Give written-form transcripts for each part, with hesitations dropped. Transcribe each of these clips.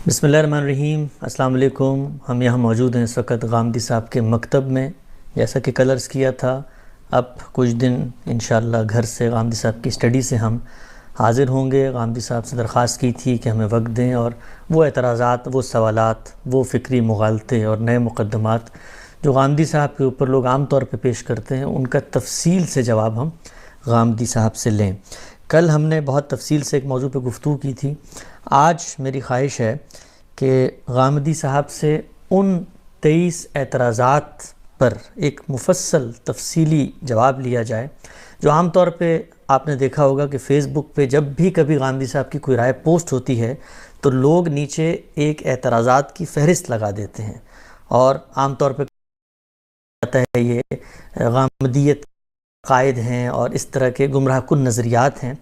بسم اللہ الرحمن الرحیم۔ السلام علیکم۔ ہم یہاں موجود ہیں اس وقت غامدی صاحب کے مکتب میں، جیسا کہ کل عرض کیا تھا۔ اب کچھ دن انشاءاللہ گھر سے غامدی صاحب کی اسٹڈی سے ہم حاضر ہوں گے۔ غامدی صاحب سے درخواست کی تھی کہ ہمیں وقت دیں اور وہ اعتراضات، وہ سوالات، وہ فکری مغالطے اور نئے مقدمات جو غامدی صاحب کے اوپر لوگ عام طور پہ پیش کرتے ہیں، ان کا تفصیل سے جواب ہم غامدی صاحب سے لیں۔ کل ہم نے بہت تفصیل سے ایک موضوع پہ گفتگو کی تھی۔ آج میری خواہش ہے کہ غامدی صاحب سے ان 23 اعتراضات پر ایک مفصل تفصیلی جواب لیا جائے، جو عام طور پہ آپ نے دیکھا ہوگا کہ فیس بک پہ جب بھی کبھی غامدی صاحب کی کوئی رائے پوسٹ ہوتی ہے تو لوگ نیچے ایک اعتراضات کی فہرست لگا دیتے ہیں، اور عام طور پہ جاتا ہے یہ غامدیت قائد ہیں اور اس طرح کے گمراہ کن نظریات ہیں۔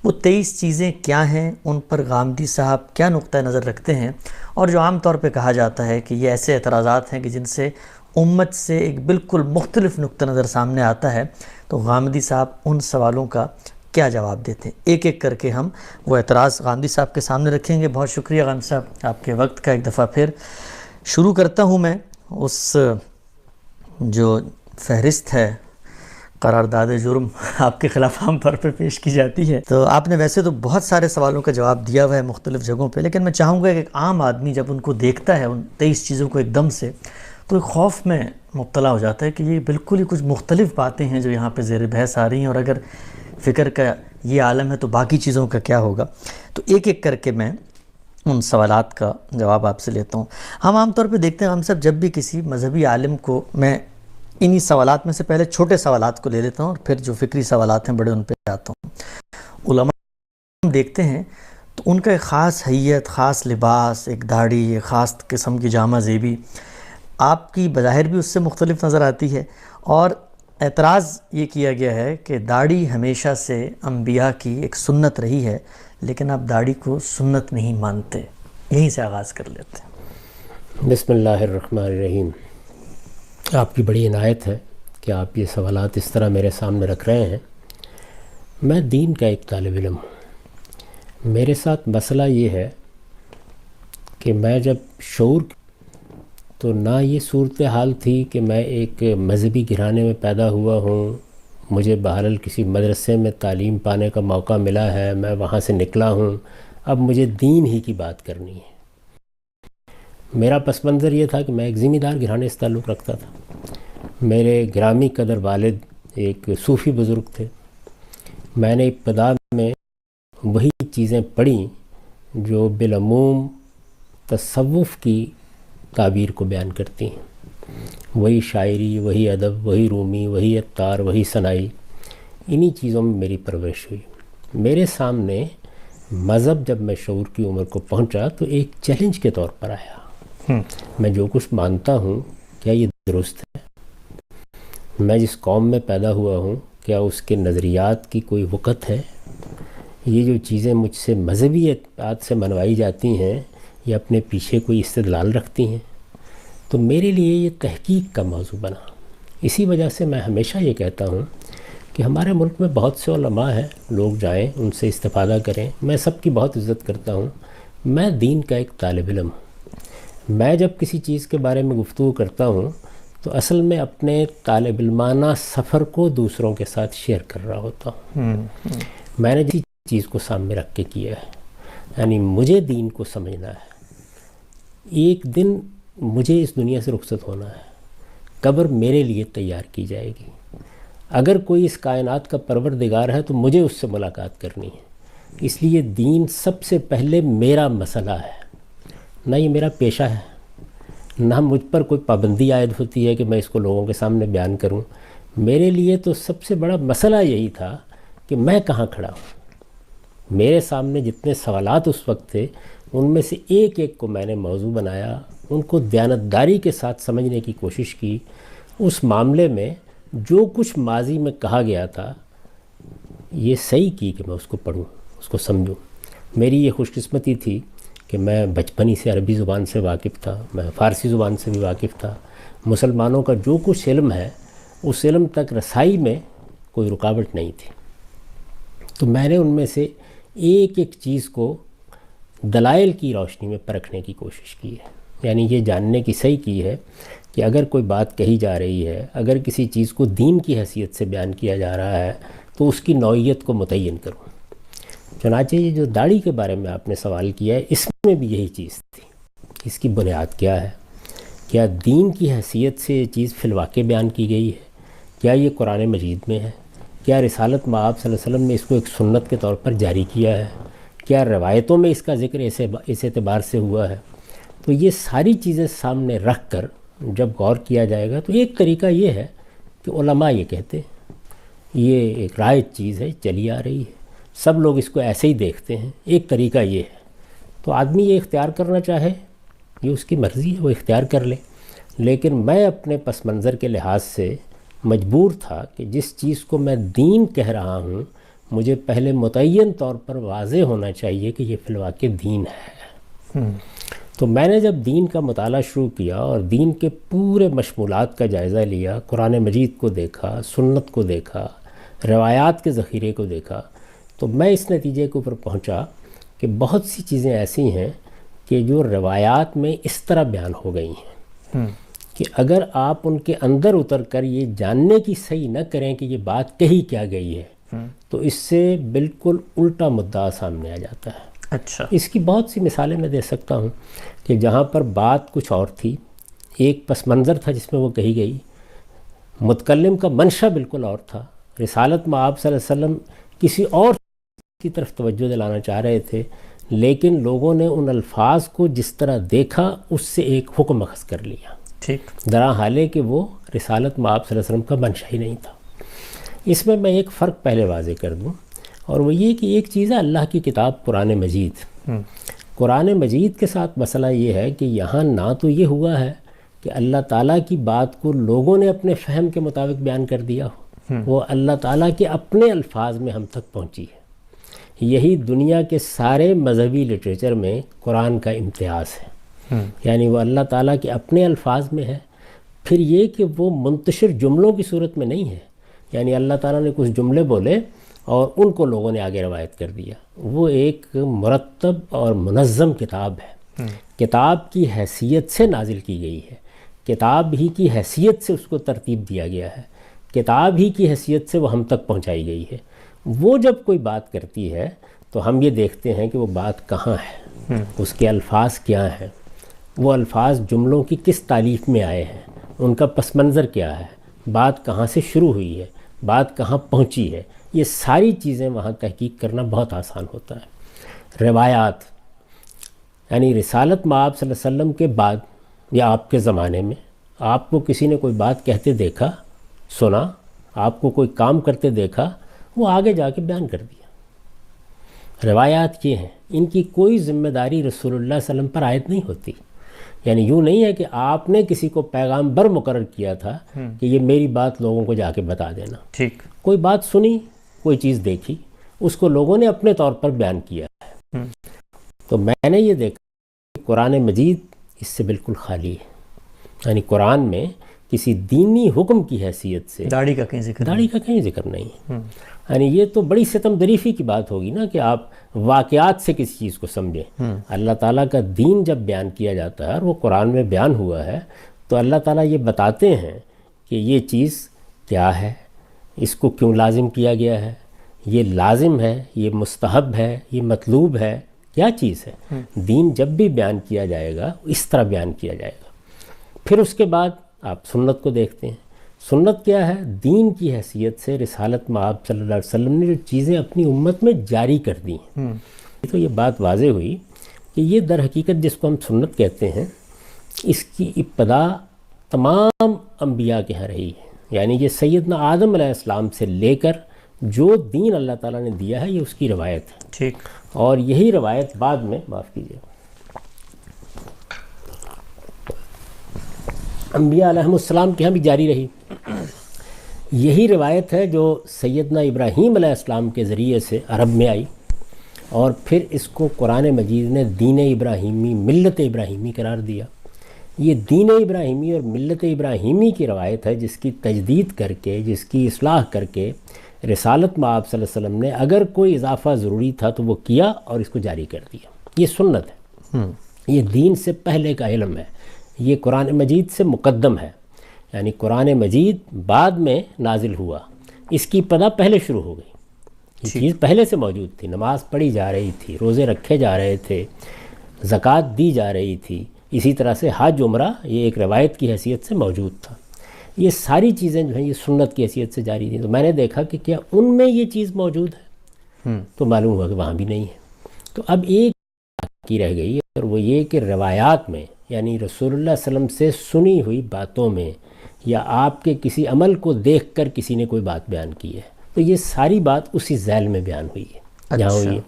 وہ 23 چیزیں کیا ہیں، ان پر غامدی صاحب کیا نقطہ نظر رکھتے ہیں، اور جو عام طور پہ کہا جاتا ہے کہ یہ ایسے اعتراضات ہیں کہ جن سے امت سے ایک بالکل مختلف نقطہ نظر سامنے آتا ہے، تو غامدی صاحب ان سوالوں کا کیا جواب دیتے ہیں۔ ایک ایک کر کے ہم وہ اعتراض غامدی صاحب کے سامنے رکھیں گے۔ بہت شکریہ غامدی صاحب آپ کے وقت کا۔ ایک دفعہ پھر شروع کرتا ہوں میں اس جو فہرست ہے قرارداد جرم آپ کے خلاف عام طور پر پیش کی جاتی ہے۔ تو آپ نے ویسے تو بہت سارے سوالوں کا جواب دیا ہوا ہے مختلف جگہوں پہ، لیکن میں چاہوں گا کہ ایک عام آدمی جب ان کو دیکھتا ہے ان 23 چیزوں کو ایک دم سے، تو ایک خوف میں مبتلا ہو جاتا ہے کہ یہ بالکل ہی کچھ مختلف باتیں ہیں جو یہاں پہ زیر بحث آ رہی ہیں، اور اگر فکر کا یہ عالم ہے تو باقی چیزوں کا کیا ہوگا۔ تو ایک ایک کر کے میں ان سوالات کا جواب آپ سے لیتا ہوں۔ ہم عام طور پہ دیکھتے ہیں ہم سب جب بھی کسی مذہبی عالم کو، میں انہی سوالات میں سے پہلے چھوٹے سوالات کو لے لیتا ہوں اور پھر جو فکری سوالات ہیں بڑے ان پہ آتا ہوں۔ علماء ہم دیکھتے ہیں تو ان کا ایک خاص حیت، خاص لباس، ایک داڑھی، ایک خاص قسم کی جامہ زیبی آپ کی بظاہر بھی اس سے مختلف نظر آتی ہے، اور اعتراض یہ کیا گیا ہے کہ داڑھی ہمیشہ سے انبیاء کی ایک سنت رہی ہے، لیکن آپ داڑھی کو سنت نہیں مانتے۔ یہیں سے آغاز کر لیتے ہیں۔ بسم اللہ الرحمن الرحیم۔ آپ کی بڑی عنایت ہے کہ آپ یہ سوالات اس طرح میرے سامنے رکھ رہے ہیں۔ میں دین کا ایک طالب علم ہوں۔ میرے ساتھ مسئلہ یہ ہے کہ میں جب شعور، تو نہ یہ صورتحال تھی کہ میں ایک مذہبی گھرانے میں پیدا ہوا ہوں، مجھے بہرحال کسی مدرسے میں تعلیم پانے کا موقع ملا ہے، میں وہاں سے نکلا ہوں، اب مجھے دین ہی کی بات کرنی ہے۔ میرا پس منظر یہ تھا کہ میں ایک ذمہ دار گھرانے سے تعلق رکھتا تھا۔ میرے گرامی قدر والد ایک صوفی بزرگ تھے۔ میں نے ابتدا میں وہی چیزیں پڑھیں جو بالعموم تصوف کی تعبیر کو بیان کرتی ہیں، وہی شاعری، وہی ادب، وہی رومی، وہی عطار، وہی ثنائی، انہی چیزوں میں میری پرورش ہوئی۔ میرے سامنے مذہب جب میں شعور کی عمر کو پہنچا تو ایک چیلنج کے طور پر آیا۔ میں جو کچھ مانتا ہوں کیا یہ درست ہے؟ میں جس قوم میں پیدا ہوا ہوں کیا اس کے نظریات کی کوئی وقت ہے؟ یہ جو چیزیں مجھ سے مذہبی اعتقاد سے منوائی جاتی ہیں یہ اپنے پیچھے کوئی استدلال رکھتی ہیں؟ تو میرے لیے یہ تحقیق کا موضوع بنا۔ اسی وجہ سے میں ہمیشہ یہ کہتا ہوں کہ ہمارے ملک میں بہت سے علماء ہیں، لوگ جائیں ان سے استفادہ کریں، میں سب کی بہت عزت کرتا ہوں۔ میں دین کا ایک طالب علم ہوں۔ میں جب کسی چیز کے بارے میں گفتگو کرتا ہوں تو اصل میں اپنے طالب علمانہ سفر کو دوسروں کے ساتھ شیئر کر رہا ہوتا ہوں۔ میں نے جس چیز کو سامنے رکھ کے کیا ہے، یعنی مجھے دین کو سمجھنا ہے۔ ایک دن مجھے اس دنیا سے رخصت ہونا ہے، قبر میرے لیے تیار کی جائے گی۔ اگر کوئی اس کائنات کا پروردگار ہے تو مجھے اس سے ملاقات کرنی ہے۔ اس لیے دین سب سے پہلے میرا مسئلہ ہے، نہ یہ میرا پیشہ ہے، نہ مجھ پر کوئی پابندی عائد ہوتی ہے کہ میں اس کو لوگوں کے سامنے بیان کروں۔ میرے لیے تو سب سے بڑا مسئلہ یہی تھا کہ میں کہاں کھڑا ہوں۔ میرے سامنے جتنے سوالات اس وقت تھے ان میں سے ایک ایک کو میں نے موضوع بنایا، ان کو دیانتداری کے ساتھ سمجھنے کی کوشش کی۔ اس معاملے میں جو کچھ ماضی میں کہا گیا تھا یہ صحیح کی کہ میں اس کو پڑھوں، اس کو سمجھوں۔ میری یہ خوش قسمتی تھی کہ میں بچپن ہی سے عربی زبان سے واقف تھا، میں فارسی زبان سے بھی واقف تھا۔ مسلمانوں کا جو کچھ علم ہے اس علم تک رسائی میں کوئی رکاوٹ نہیں تھی۔ تو میں نے ان میں سے ایک ایک چیز کو دلائل کی روشنی میں پرکھنے کی کوشش کی ہے، یعنی یہ جاننے کی صحیح کی ہے کہ اگر کوئی بات کہی جا رہی ہے، اگر کسی چیز کو دین کی حیثیت سے بیان کیا جا رہا ہے تو اس کی نوعیت کو متعین کروں۔ چنانچہ یہ جو داڑھی کے بارے میں آپ نے سوال کیا ہے، اس میں بھی یہی چیز تھی۔ اس کی بنیاد کیا ہے؟ کیا دین کی حیثیت سے یہ چیز فی الواقع بیان کی گئی ہے؟ کیا یہ قرآن مجید میں ہے؟ کیا رسالت مآب صلی اللہ علیہ وسلم نے اس کو ایک سنت کے طور پر جاری کیا ہے؟ کیا روایتوں میں اس کا ذکر اس اعتبار سے ہوا ہے؟ تو یہ ساری چیزیں سامنے رکھ کر جب غور کیا جائے گا تو ایک طریقہ یہ ہے کہ علماء یہ کہتے ہیں، یہ ایک رائج چیز ہے، چلی آ رہی ہے، سب لوگ اس کو ایسے ہی دیکھتے ہیں، ایک طریقہ یہ ہے۔ تو آدمی یہ اختیار کرنا چاہے، یہ اس کی مرضی ہے، وہ اختیار کر لے، لیکن میں اپنے پس منظر کے لحاظ سے مجبور تھا کہ جس چیز کو میں دین کہہ رہا ہوں مجھے پہلے متعین طور پر واضح ہونا چاہیے کہ یہ فی الواقع دین ہے۔ تو میں نے جب دین کا مطالعہ شروع کیا اور دین کے پورے مشمولات کا جائزہ لیا، قرآن مجید کو دیکھا، سنت کو دیکھا، روایات کے ذخیرے کو دیکھا، تو میں اس نتیجے کے اوپر پہنچا کہ بہت سی چیزیں ایسی ہیں کہ جو روایات میں اس طرح بیان ہو گئی ہیں کہ اگر آپ ان کے اندر اتر کر یہ جاننے کی صحیح نہ کریں کہ یہ بات کہی کیا گئی ہے تو اس سے بالکل الٹا مدعا سامنے آ جاتا ہے۔ اچھا، اس کی بہت سی مثالیں میں دے سکتا ہوں کہ جہاں پر بات کچھ اور تھی، ایک پس منظر تھا جس میں وہ کہی گئی، متکلم کا منشا بالکل اور تھا، رسالت مآب صلی اللہ علیہ وسلم کسی اور کی طرف توجہ دلانا چاہ رہے تھے، لیکن لوگوں نے ان الفاظ کو جس طرح دیکھا اس سے ایک حکم اخذ کر لیا، ٹھیک، درا حالے کہ وہ رسالت مآب صلی اللہ علیہ وسلم کا منشا ہی نہیں تھا۔ اس میں ایک فرق پہلے واضح کر دوں، اور وہ یہ کہ ایک چیز ہے اللہ کی کتاب قرآن مجید۔ قرآن مجید کے ساتھ مسئلہ یہ ہے کہ یہاں نہ تو یہ ہوا ہے کہ اللہ تعالیٰ کی بات کو لوگوں نے اپنے فہم کے مطابق بیان کر دیا ہو، وہ اللہ تعالیٰ کے اپنے الفاظ میں ہم تک پہنچی ہے۔ یہی دنیا کے سارے مذہبی لٹریچر میں قرآن کا امتیاز ہے، یعنی وہ اللہ تعالیٰ کے اپنے الفاظ میں ہے۔ پھر یہ کہ وہ منتشر جملوں کی صورت میں نہیں ہے، یعنی اللہ تعالیٰ نے کچھ جملے بولے اور ان کو لوگوں نے آگے روایت کر دیا، وہ ایک مرتب اور منظم کتاب ہے، کتاب کی حیثیت سے نازل کی گئی ہے، کتاب ہی کی حیثیت سے اس کو ترتیب دیا گیا ہے، کتاب ہی کی حیثیت سے وہ ہم تک پہنچائی گئی ہے۔ وہ جب کوئی بات کرتی ہے تو ہم یہ دیکھتے ہیں کہ وہ بات کہاں ہے، اس کے الفاظ کیا ہیں، وہ الفاظ جملوں کی کس تالیف میں آئے ہیں، ان کا پس منظر کیا ہے، بات کہاں سے شروع ہوئی ہے، بات کہاں پہنچی ہے، یہ ساری چیزیں وہاں تحقیق کرنا بہت آسان ہوتا ہے۔ روایات یعنی رسالت مآب صلی اللہ علیہ وسلم کے بعد یا آپ کے زمانے میں آپ کو کسی نے کوئی بات کہتے دیکھا، سنا، آپ کو کوئی کام کرتے دیکھا، وہ آگے جا کے بیان کر دیا۔ روایات یہ ہیں، ان کی کوئی ذمہ داری رسول اللہ صلی اللہ علیہ وسلم پر عائد نہیں ہوتی، یعنی یوں نہیں ہے کہ آپ نے کسی کو پیغامبر مقرر کیا تھا کہ یہ میری بات لوگوں کو جا کے بتا دینا۔ ٹھیک، کوئی بات سنی، کوئی چیز دیکھی، اس کو لوگوں نے اپنے طور پر بیان کیا ہے۔ تو میں نے یہ دیکھا کہ قرآن مجید اس سے بالکل خالی ہے، یعنی قرآن میں کسی دینی حکم کی حیثیت سے داڑھی کا کہیں ذکر نہیں ہے۔ یعنی یہ تو بڑی ستم دریفی کی بات ہوگی نا کہ آپ واقعات سے کسی چیز کو سمجھیں۔ اللہ تعالیٰ کا دین جب بیان کیا جاتا ہے اور وہ قرآن میں بیان ہوا ہے تو اللہ تعالیٰ یہ بتاتے ہیں کہ یہ چیز کیا ہے، اس کو کیوں لازم کیا گیا ہے، یہ لازم ہے، یہ مستحب ہے، یہ مطلوب ہے، کیا چیز ہے۔ دین جب بھی بیان کیا جائے گا اس طرح بیان کیا جائے گا۔ پھر اس کے بعد آپ سنت کو دیکھتے ہیں، سنت کیا ہے؟ دین کی حیثیت سے رسالت مآب صلی اللہ علیہ وسلم نے جو چیزیں اپنی امت میں جاری کر دی ہیں۔ تو یہ بات واضح ہوئی کہ یہ در حقیقت جس کو ہم سنت کہتے ہیں، اس کی ابتدا تمام انبیاء کے ہاں رہی ہے، یعنی یہ سیدنا آدم علیہ السلام سے لے کر جو دین اللہ تعالیٰ نے دیا ہے یہ اس کی روایت ہے۔ ٹھیک، اور یہی روایت بعد میں، معاف کیجیے، انبیاء علیہ السلام کے ہاں بھی جاری رہی۔ یہی روایت ہے جو سیدنا ابراہیم علیہ السلام کے ذریعے سے عرب میں آئی، اور پھر اس کو قرآن مجید نے دین ابراہیمی، ملت ابراہیمی قرار دیا۔ یہ دین ابراہیمی اور ملت ابراہیمی کی روایت ہے جس کی تجدید کر کے، جس کی اصلاح کر کے رسالت مآب صلی اللہ علیہ وسلم نے اگر کوئی اضافہ ضروری تھا تو وہ کیا اور اس کو جاری کر دیا۔ یہ سنت ہے، یہ دین سے پہلے کا علم ہے، یہ قرآن مجید سے مقدم ہے، یعنی قرآن مجید بعد میں نازل ہوا، اس کی ابتدا پہلے شروع ہو گئی، یہ چیز پہلے سے موجود تھی، نماز پڑھی جا رہی تھی، روزے رکھے جا رہے تھے، زکوٰۃ دی جا رہی تھی، اسی طرح سے حج عمرہ یہ ایک روایت کی حیثیت سے موجود تھا، یہ ساری چیزیں جو ہیں یہ سنت کی حیثیت سے جاری تھیں۔ تو میں نے دیکھا کہ کیا ان میں یہ چیز موجود ہے، تو معلوم ہوا کہ وہاں بھی نہیں ہے۔ تو اب ایک کی رہ گئی، اور وہ یہ کہ روایات میں، یعنی رسول اللہ صلی اللہ علیہ وسلم سے سنی ہوئی باتوں میں یا آپ کے کسی عمل کو دیکھ کر کسی نے کوئی بات بیان کی ہے، تو یہ ساری بات اسی ذیل میں بیان ہوئی ہے جہاں ہوئی ہے۔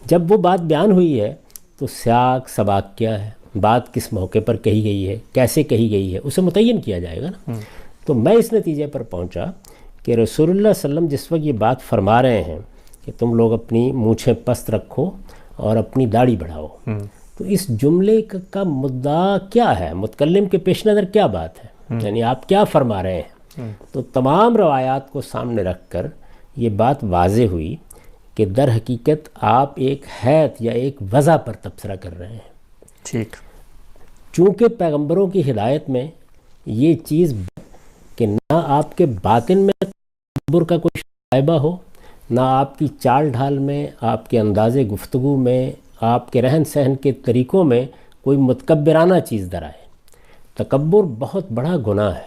جب وہ بات بیان ہوئی ہے تو سیاق سباق کیا ہے، بات کس موقع پر کہی گئی ہے، کیسے کہی گئی ہے، اسے متعین کیا جائے گا نا۔ تو میں اس نتیجے پر پہنچا کہ رسول اللہ صلی اللہ علیہ وسلم جس وقت یہ بات فرما رہے ہیں کہ تم لوگ اپنی مونچھیں پست رکھو اور اپنی داڑھی بڑھاؤ، تو اس جملے کا مدعا کیا ہے، متکلم کے پیش نظر کیا بات ہے، یعنی آپ کیا فرما رہے ہیں۔ تو تمام روایات کو سامنے رکھ کر یہ بات واضح ہوئی کہ در حقیقت آپ ایک حیت یا ایک وضع پر تبصرہ کر رہے ہیں۔ ٹھیک، چونکہ پیغمبروں کی ہدایت میں یہ چیز کہ نہ آپ کے باطن میں تکبر کا کوئی شائبہ ہو، نہ آپ کی چال ڈھال میں، آپ کے انداز گفتگو میں، آپ کے رہن سہن کے طریقوں میں کوئی متکبرانہ چیز در آئے۔ تکبر بہت بڑا گناہ ہے۔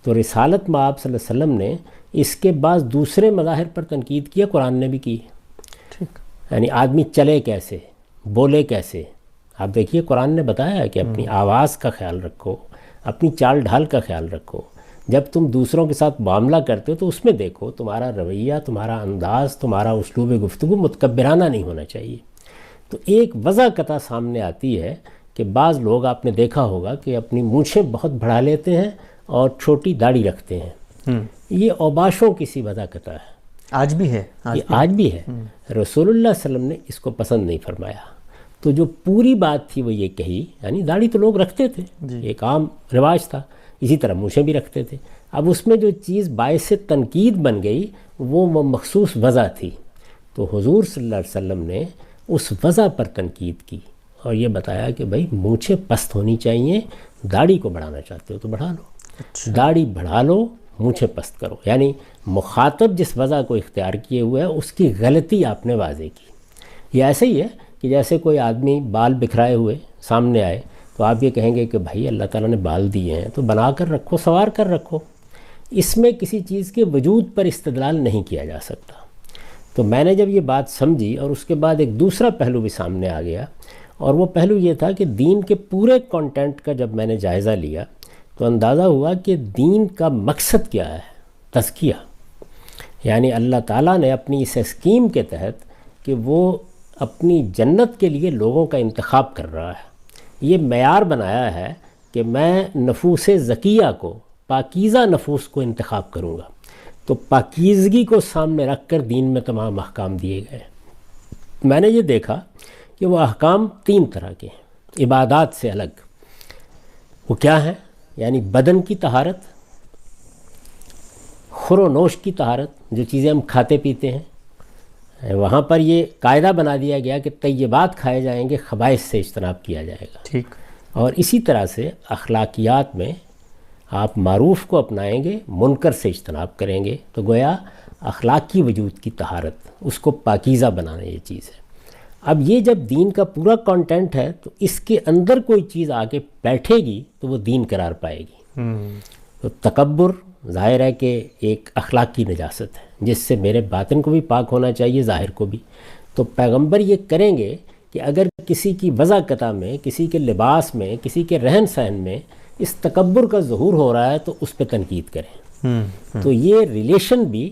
تو رسالت میں آپ صلی اللہ علیہ وسلم نے اس کے بعد دوسرے مظاہر پر تنقید کیا، قرآن نے بھی کی، یعنی آدمی چلے کیسے، بولے کیسے۔ آپ دیکھیے قرآن نے بتایا ہے کہ اپنی آواز کا خیال رکھو، اپنی چال ڈھال کا خیال رکھو، جب تم دوسروں کے ساتھ معاملہ کرتے ہو تو اس میں دیکھو تمہارا رویہ، تمہارا انداز، تمہارا اسلوب گفتگو متکبرانہ نہیں ہونا چاہیے۔ تو ایک وضع قطع سامنے آتی ہے کہ بعض لوگ آپ نے دیکھا ہوگا کہ اپنی مونچھیں بہت بڑھا لیتے ہیں اور چھوٹی داڑھی رکھتے ہیں، یہ اوباشوں کی سی وضع قطع ہے، آج بھی ہے، یہ آج بھی ہے۔ رسول اللہ صلی اللہ علیہ وسلم نے اس کو پسند نہیں فرمایا۔ تو جو پوری بات تھی وہ یہ کہی، یعنی داڑھی تو لوگ رکھتے تھے، ایک عام رواج تھا، اسی طرح مونچھیں بھی رکھتے تھے۔ اب اس میں جو چیز باعث تنقید بن گئی وہ مخصوص وضع تھی، تو حضور صلی اللہ علیہ وسلم نے اس وضع پر تنقید کی اور یہ بتایا کہ بھائی مونچھیں پست ہونی چاہیے، داڑھی کو بڑھانا چاہتے ہو تو بڑھا لو، داڑھی بڑھا لو، مونچھیں پست کرو، یعنی مخاطب جس وضع کو اختیار کیے ہوئے ہے اس کی غلطی آپ نے واضح کی۔ یہ ایسے ہی ہے کہ جیسے کوئی آدمی بال بکھرائے ہوئے سامنے آئے تو آپ یہ کہیں گے کہ بھائی اللہ تعالیٰ نے بال دیے ہیں تو بنا کر رکھو، سنوار کر رکھو، اس میں کسی چیز کے وجود پر استدلال نہیں کیا جا سکتا۔ تو میں نے جب یہ بات سمجھی اور اس کے بعد ایک دوسرا پہلو بھی سامنے آ گیا، اور وہ پہلو یہ تھا کہ دین کے پورے کانٹینٹ کا جب میں نے جائزہ لیا تو اندازہ ہوا کہ دین کا مقصد کیا ہے، تزکیہ، یعنی اللہ تعالیٰ نے اپنی اس اسکیم کے تحت کہ وہ اپنی جنت کے لیے لوگوں کا انتخاب کر رہا ہے، یہ معیار بنایا ہے کہ میں نفوس زکیہ کو، پاکیزہ نفوس کو انتخاب کروں گا۔ تو پاکیزگی کو سامنے رکھ کر دین میں تمام احکام دیے گئے۔ میں نے یہ دیکھا کہ وہ احکام تین طرح کے ہیں، عبادات سے الگ۔ وہ کیا ہیں؟ یعنی بدن کی طہارت، خور و نوش کی طہارت، جو چیزیں ہم کھاتے پیتے ہیں، وہاں پر یہ قاعدہ بنا دیا گیا کہ طیبات کھائے جائیں گے، خبائث سے اجتناب کیا جائے گا۔ ٹھیک۔ اور اسی طرح سے اخلاقیات میں آپ معروف کو اپنائیں گے، منکر سے اجتناب کریں گے، تو گویا اخلاقی وجود کی طہارت، اس کو پاکیزہ بنانا یہ چیز ہے۔ اب یہ جب دین کا پورا کانٹینٹ ہے تو اس کے اندر کوئی چیز آ کے بیٹھے گی تو وہ دین قرار پائے گی۔ تو تکبر ظاہر ہے کہ ایک اخلاقی نجاست ہے جس سے میرے باطن کو بھی پاک ہونا چاہیے، ظاہر کو بھی۔ تو پیغمبر یہ کریں گے کہ اگر کسی کی وضع قطع میں، کسی کے لباس میں، کسی کے رہن سہن میں اس تکبر کا ظہور ہو رہا ہے تو اس پہ تنقید کریں۔ تو یہ ریلیشن بھی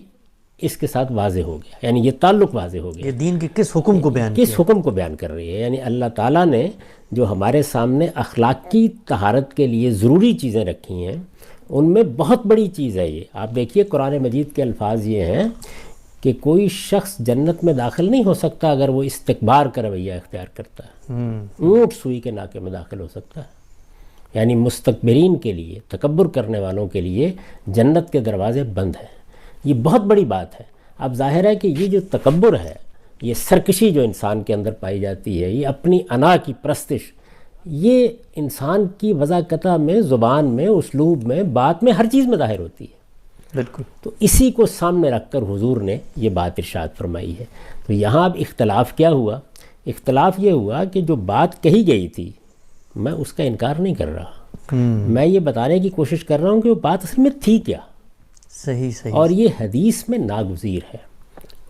اس کے ساتھ واضح ہو گیا، یعنی یہ تعلق واضح ہو گیا۔ یہ دین کے کس حکم کو بیان کیا؟ کس حکم کو بیان کر رہی ہے، یعنی اللہ تعالیٰ نے جو ہمارے سامنے اخلاقی طہارت کے لیے ضروری چیزیں رکھی ہیں ان میں بہت بڑی چیز ہے یہ۔ آپ دیکھیے قرآن مجید کے الفاظ یہ ہیں کہ کوئی شخص جنت میں داخل نہیں ہو سکتا اگر وہ استکبار کا رویہ اختیار کرتا ہے۔ اونٹ سوئی کے ناکے میں داخل ہو سکتا ہے، یعنی مستکبرین کے لیے، تکبر کرنے والوں کے لیے جنت کے دروازے بند ہیں۔ یہ بہت بڑی بات ہے۔ اب ظاہر ہے کہ یہ جو تکبر ہے یہ سرکشی جو انسان کے اندر پائی جاتی ہے، یہ اپنی انا کی پرستش، یہ انسان کی وضاقتہ میں، زبان میں، اسلوب میں، بات میں، ہر چیز میں ظاہر ہوتی ہے۔ بالکل۔ تو اسی کو سامنے رکھ کر حضور نے یہ بات ارشاد فرمائی ہے۔ تو یہاں اب اختلاف کیا ہوا؟ اختلاف یہ ہوا کہ جو بات کہی گئی تھی میں اس کا انکار نہیں کر رہا، میں یہ بتانے کی کوشش کر رہا ہوں کہ وہ بات اصل میں تھی کیا، صحیح۔ اور یہ حدیث میں ناگزیر ہے۔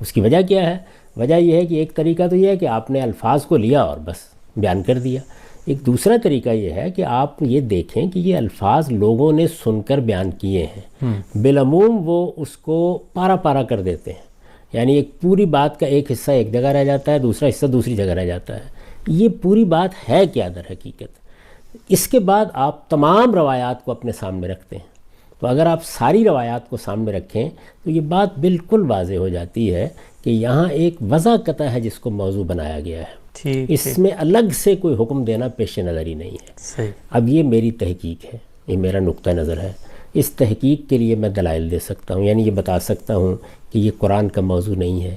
اس کی وجہ کیا ہے؟ وجہ یہ ہے کہ ایک طریقہ تو یہ ہے کہ آپ نے الفاظ کو لیا اور بس بیان کر دیا، ایک دوسرا طریقہ یہ ہے کہ آپ یہ دیکھیں کہ یہ الفاظ لوگوں نے سن کر بیان کیے ہیں، بالعموم وہ اس کو پارا پارا کر دیتے ہیں، یعنی ایک پوری بات کا ایک حصہ ایک جگہ رہ جاتا ہے، دوسرا حصہ دوسری جگہ رہ جاتا ہے۔ یہ پوری بات ہے کیا در حقیقت؟ اس کے بعد آپ تمام روایات کو اپنے سامنے رکھتے ہیں، تو اگر آپ ساری روایات کو سامنے رکھیں تو یہ بات بالکل واضح ہو جاتی ہے کہ یہاں ایک وضع قطع ہے جس کو موضوع بنایا گیا ہے، اس میں الگ سے کوئی حکم دینا پیش نظر ہی نہیں ہے۔ اب یہ میری تحقیق ہے، یہ میرا نقطہ نظر ہے، اس تحقیق کے لیے میں دلائل دے سکتا ہوں، یعنی یہ بتا سکتا ہوں کہ یہ قرآن کا موضوع نہیں ہے۔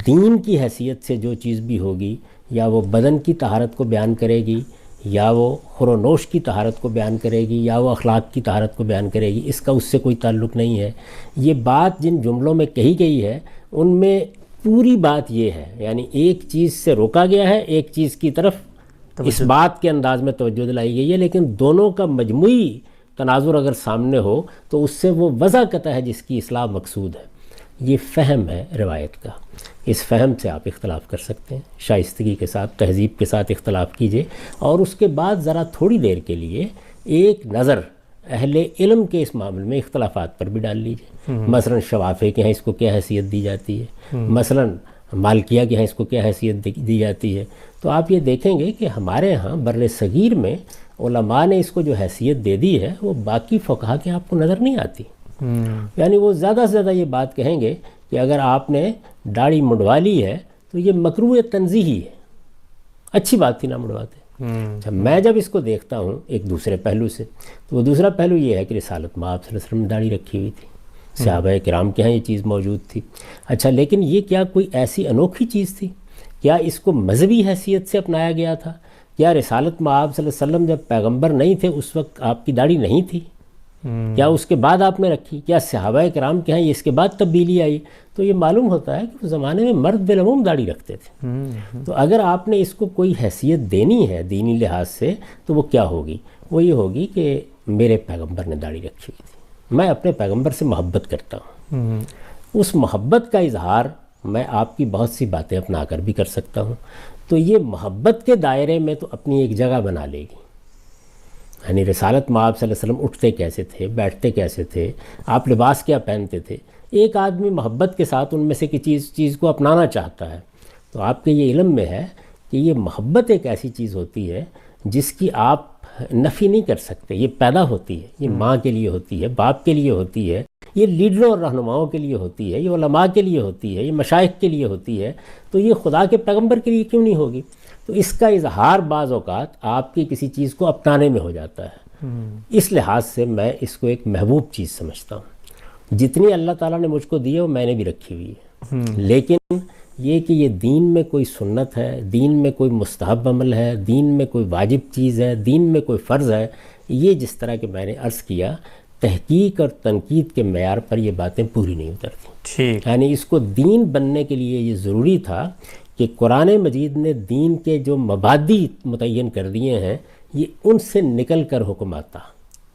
دین کی حیثیت سے جو چیز بھی ہوگی، یا وہ بدن کی طہارت کو بیان کرے گی، یا وہ خور و نوش کی طہارت کو بیان کرے گی، یا وہ اخلاق کی طہارت کو بیان کرے گی، اس کا اس سے کوئی تعلق نہیں ہے۔ یہ بات جن جملوں میں کہی گئی ہے ان میں پوری بات یہ ہے، یعنی ایک چیز سے روکا گیا ہے، ایک چیز کی طرف اس بات کے انداز میں توجہ دلائی گئی ہے، لیکن دونوں کا مجموعی تناظر اگر سامنے ہو تو اس سے وہ وضع قطع ہے جس کی اصلاح مقصود ہے۔ یہ فہم ہے روایت کا، اس فہم سے آپ اختلاف کر سکتے ہیں، شائستگی کے ساتھ، تہذیب کے ساتھ اختلاف کیجئے، اور اس کے بعد ذرا تھوڑی دیر کے لیے ایک نظر اہل علم کے اس معاملے میں اختلافات پر بھی ڈال لیجئے۔ مثلا شوافع کے ہاں اس کو کیا حیثیت دی جاتی ہے، مثلا مالکیہ کے ہاں اس کو کیا حیثیت دی جاتی ہے، تو آپ یہ دیکھیں گے کہ ہمارے ہاں بر صغیر میں علماء نے اس کو جو حیثیت دے دی ہے وہ باقی فقہا کے آپ کو نظر نہیں آتی۔ یعنی وہ زیادہ سے زیادہ یہ بات کہیں گے کہ اگر آپ نے داڑھی منڈوا لی ہے تو یہ مکروہ تنزیہی ہے، اچھی بات تھی نہ منڈواتے۔ میں جب اس کو دیکھتا ہوں ایک دوسرے پہلو سے، تو وہ دوسرا پہلو یہ ہے کہ رسالت میں آپ صلی اللہ علیہ وسلم داڑھی رکھی ہوئی تھی، صحابہ کرام کے ہاں یہ چیز موجود تھی۔ اچھا، لیکن یہ کیا کوئی ایسی انوکھی چیز تھی؟ کیا اس کو مذہبی حیثیت سے اپنایا گیا تھا؟ کیا رسالت میں آپ صلی اللہ علیہ وسلم جب پیغمبر نہیں تھے اس وقت آپ کی داڑھی نہیں تھی؟ کیا اس کے بعد آپ نے رکھی؟ کیا صحابہ کرام کے ہاں اس کے بعد تبدیلی آئی؟ تو یہ معلوم ہوتا ہے کہ اس زمانے میں مرد بالعموم داڑھی رکھتے تھے۔ تو اگر آپ نے اس کو کوئی حیثیت دینی ہے دینی لحاظ سے تو وہ کیا ہوگی؟ وہ یہ ہوگی کہ میرے پیغمبر نے داڑھی رکھی ہوئی تھی، میں اپنے پیغمبر سے محبت کرتا ہوں، اس محبت کا اظہار میں آپ کی بہت سی باتیں اپنا کر بھی کر سکتا ہوں، تو یہ محبت کے دائرے میں تو اپنی ایک جگہ بنا لے گی۔ یعنی رسالت میں آپ صلی اللہ علیہ وسلم اٹھتے کیسے تھے، بیٹھتے کیسے تھے، آپ لباس کیا پہنتے تھے، ایک آدمی محبت کے ساتھ ان میں سے کسی چیز کو اپنانا چاہتا ہے، تو آپ کے یہ علم میں ہے کہ یہ محبت ایک ایسی چیز ہوتی ہے جس کی آپ نفی نہیں کر سکتے، یہ پیدا ہوتی ہے، یہ ماں کے لیے ہوتی ہے، باپ کے لیے ہوتی ہے، یہ لیڈروں اور رہنماؤں کے لیے ہوتی ہے، یہ علماء کے لیے ہوتی ہے، یہ مشائخ کے لیے ہوتی ہے، تو یہ خدا کے پیغمبر کے لیے کیوں نہیں ہوگی؟ تو اس کا اظہار بعض اوقات آپ کی کسی چیز کو اپنانے میں ہو جاتا ہے۔ اس لحاظ سے میں اس کو ایک محبوب چیز سمجھتا ہوں، جتنی اللہ تعالیٰ نے مجھ کو دی ہے وہ میں نے بھی رکھی ہوئی ہے، لیکن یہ کہ یہ دین میں کوئی سنت ہے، دین میں کوئی مستحب عمل ہے، دین میں کوئی واجب چیز ہے، دین میں کوئی فرض ہے، یہ جس طرح کہ میں نے عرض کیا تحقیق اور تنقید کے معیار پر یہ باتیں پوری نہیں اترتی۔ یعنی اس کو دین بننے کے لیے یہ ضروری تھا کہ قرآن مجید نے دین کے جو مبادی متعین کر دیے ہیں یہ ان سے نکل کر حکم آتا۔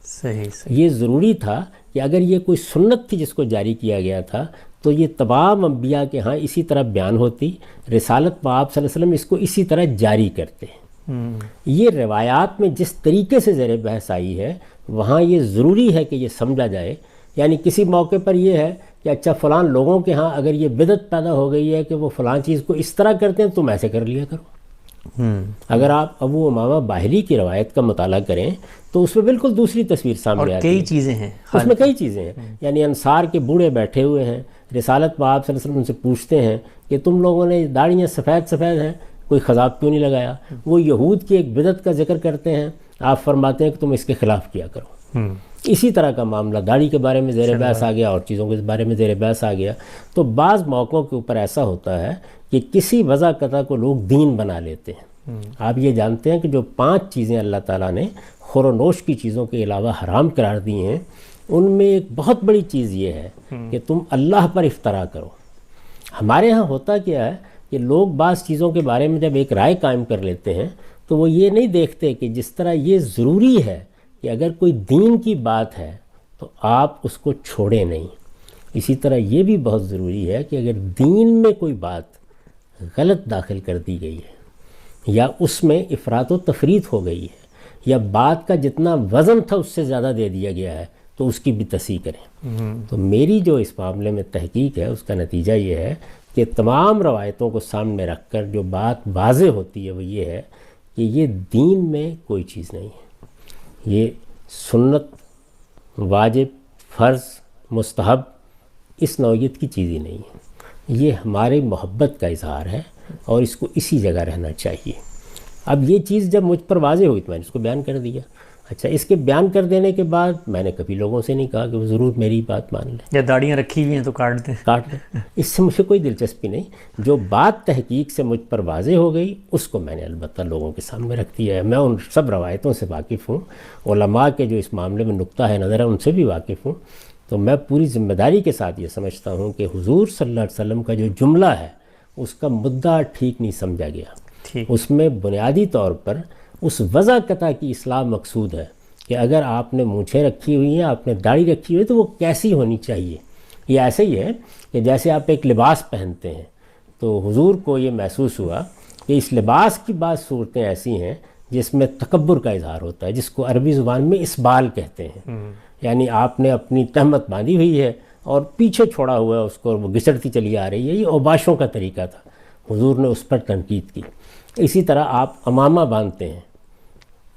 صحیح۔ یہ ضروری تھا کہ اگر یہ کوئی سنت تھی جس کو جاری کیا گیا تھا تو یہ تمام انبیاء کے ہاں اسی طرح بیان ہوتی، رسالت میں آپ صلی اللہ علیہ وسلم اس کو اسی طرح جاری کرتے ہیں۔ یہ روایات میں جس طریقے سے زیر بحث آئی ہے وہاں یہ ضروری ہے کہ یہ سمجھا جائے، یعنی کسی موقع پر یہ ہے کہ اچھا فلان لوگوں کے ہاں اگر یہ بدعت پیدا ہو گئی ہے کہ وہ فلان چیز کو اس طرح کرتے ہیں تم ایسے کر لیا کرو۔ اگر آپ ابو امامہ باہلی کی روایت کا مطالعہ کریں تو اس میں بالکل دوسری تصویر سامنے آتی ہے، کئی چیزیں ہیں اس میں، کئی چیزیں ہیں، یعنی انصار کے بوڑھے بیٹھے ہوئے ہیں، رسالت میں آپ صلی اللہ علیہ وسلم ان سے پوچھتے ہیں کہ تم لوگوں نے داڑیاں سفید سفید ہیں، کوئی خضاب کیوں نہیں لگایا؟ وہ یہود کی ایک بدعت کا ذکر کرتے ہیں، آپ فرماتے ہیں کہ تم اس کے خلاف کیا کرو۔ اسی طرح کا معاملہ داڑھی کے بارے میں زیر بحث آ گیا اور چیزوں کے بارے میں زیر بحث آ گیا۔ تو بعض موقعوں کے اوپر ایسا ہوتا ہے کہ کسی وضع قطع کو لوگ دین بنا لیتے ہیں۔ آپ یہ جانتے ہیں کہ جو 5 چیزیں اللہ تعالیٰ نے خور و نوش کی چیزوں کے علاوہ حرام قرار دی ہیں، ان میں ایک بہت بڑی چیز یہ ہے کہ تم اللہ پر افطرا کرو۔ ہمارے ہاں ہوتا کیا ہے کہ لوگ بعض چیزوں کے بارے میں جب ایک رائے قائم کر لیتے ہیں تو وہ یہ نہیں دیکھتے کہ جس طرح یہ ضروری ہے کہ اگر کوئی دین کی بات ہے تو آپ اس کو چھوڑیں نہیں، اسی طرح یہ بھی بہت ضروری ہے کہ اگر دین میں کوئی بات غلط داخل کر دی گئی ہے یا اس میں افراط و تفریط ہو گئی ہے یا بات کا جتنا وزن تھا اس سے زیادہ دے دیا گیا ہے تو اس کی بھی تصحیح کریں۔ تو میری جو اس معاملے میں تحقیق ہے اس کا نتیجہ یہ ہے کہ تمام روایتوں کو سامنے رکھ کر جو بات واضح ہوتی ہے وہ یہ ہے کہ یہ دین میں کوئی چیز نہیں ہے، یہ سنت، واجب، فرض، مستحب اس نوعیت کی چیز ہی نہیں ہے، یہ ہمارے محبت کا اظہار ہے اور اس کو اسی جگہ رہنا چاہیے۔ اب یہ چیز جب مجھ پر واضح ہوئی تو میں نے اس کو بیان کر دیا۔ اچھا، اس کے بیان کر دینے کے بعد میں نے کبھی لوگوں سے نہیں کہا کہ وہ ضرور میری بات مان لیں یا داڑیاں رکھی ہوئی ہیں تو کاٹ دیں، اس سے مجھے کوئی دلچسپی نہیں۔ جو بات تحقیق سے مجھ پر واضح ہو گئی اس کو میں نے البتہ لوگوں کے سامنے رکھ دیا ہے۔ میں ان سب روایتوں سے واقف ہوں، علماء کے جو اس معاملے میں نقطہ ہے نظر ہے ان سے بھی واقف ہوں، تو میں پوری ذمہ داری کے ساتھ یہ سمجھتا ہوں کہ حضور صلی اللہ علیہ وسلم کا جو جملہ ہے اس کا مدعا ٹھیک نہیں سمجھا گیا۔ اس میں بنیادی طور پر اس وضع قطع کی اصلاح مقصود ہے کہ اگر آپ نے مونچھیں رکھی ہوئی ہیں، آپ نے داڑھی رکھی ہوئی ہے تو وہ کیسی ہونی چاہیے۔ یہ ایسے ہی ہے کہ جیسے آپ ایک لباس پہنتے ہیں تو حضور کو یہ محسوس ہوا کہ اس لباس کی بعض صورتیں ایسی ہیں جس میں تکبر کا اظہار ہوتا ہے، جس کو عربی زبان میں اسبال کہتے ہیں، یعنی آپ نے اپنی تہمت باندھی ہوئی ہے اور پیچھے چھوڑا ہوا ہے اس کو، وہ گھسڑتی چلی آ رہی ہے۔ یہ اوباشوں کا طریقہ تھا، حضور نے اس پر تنقید کی۔ اسی طرح آپ امامہ باندھتے ہیں،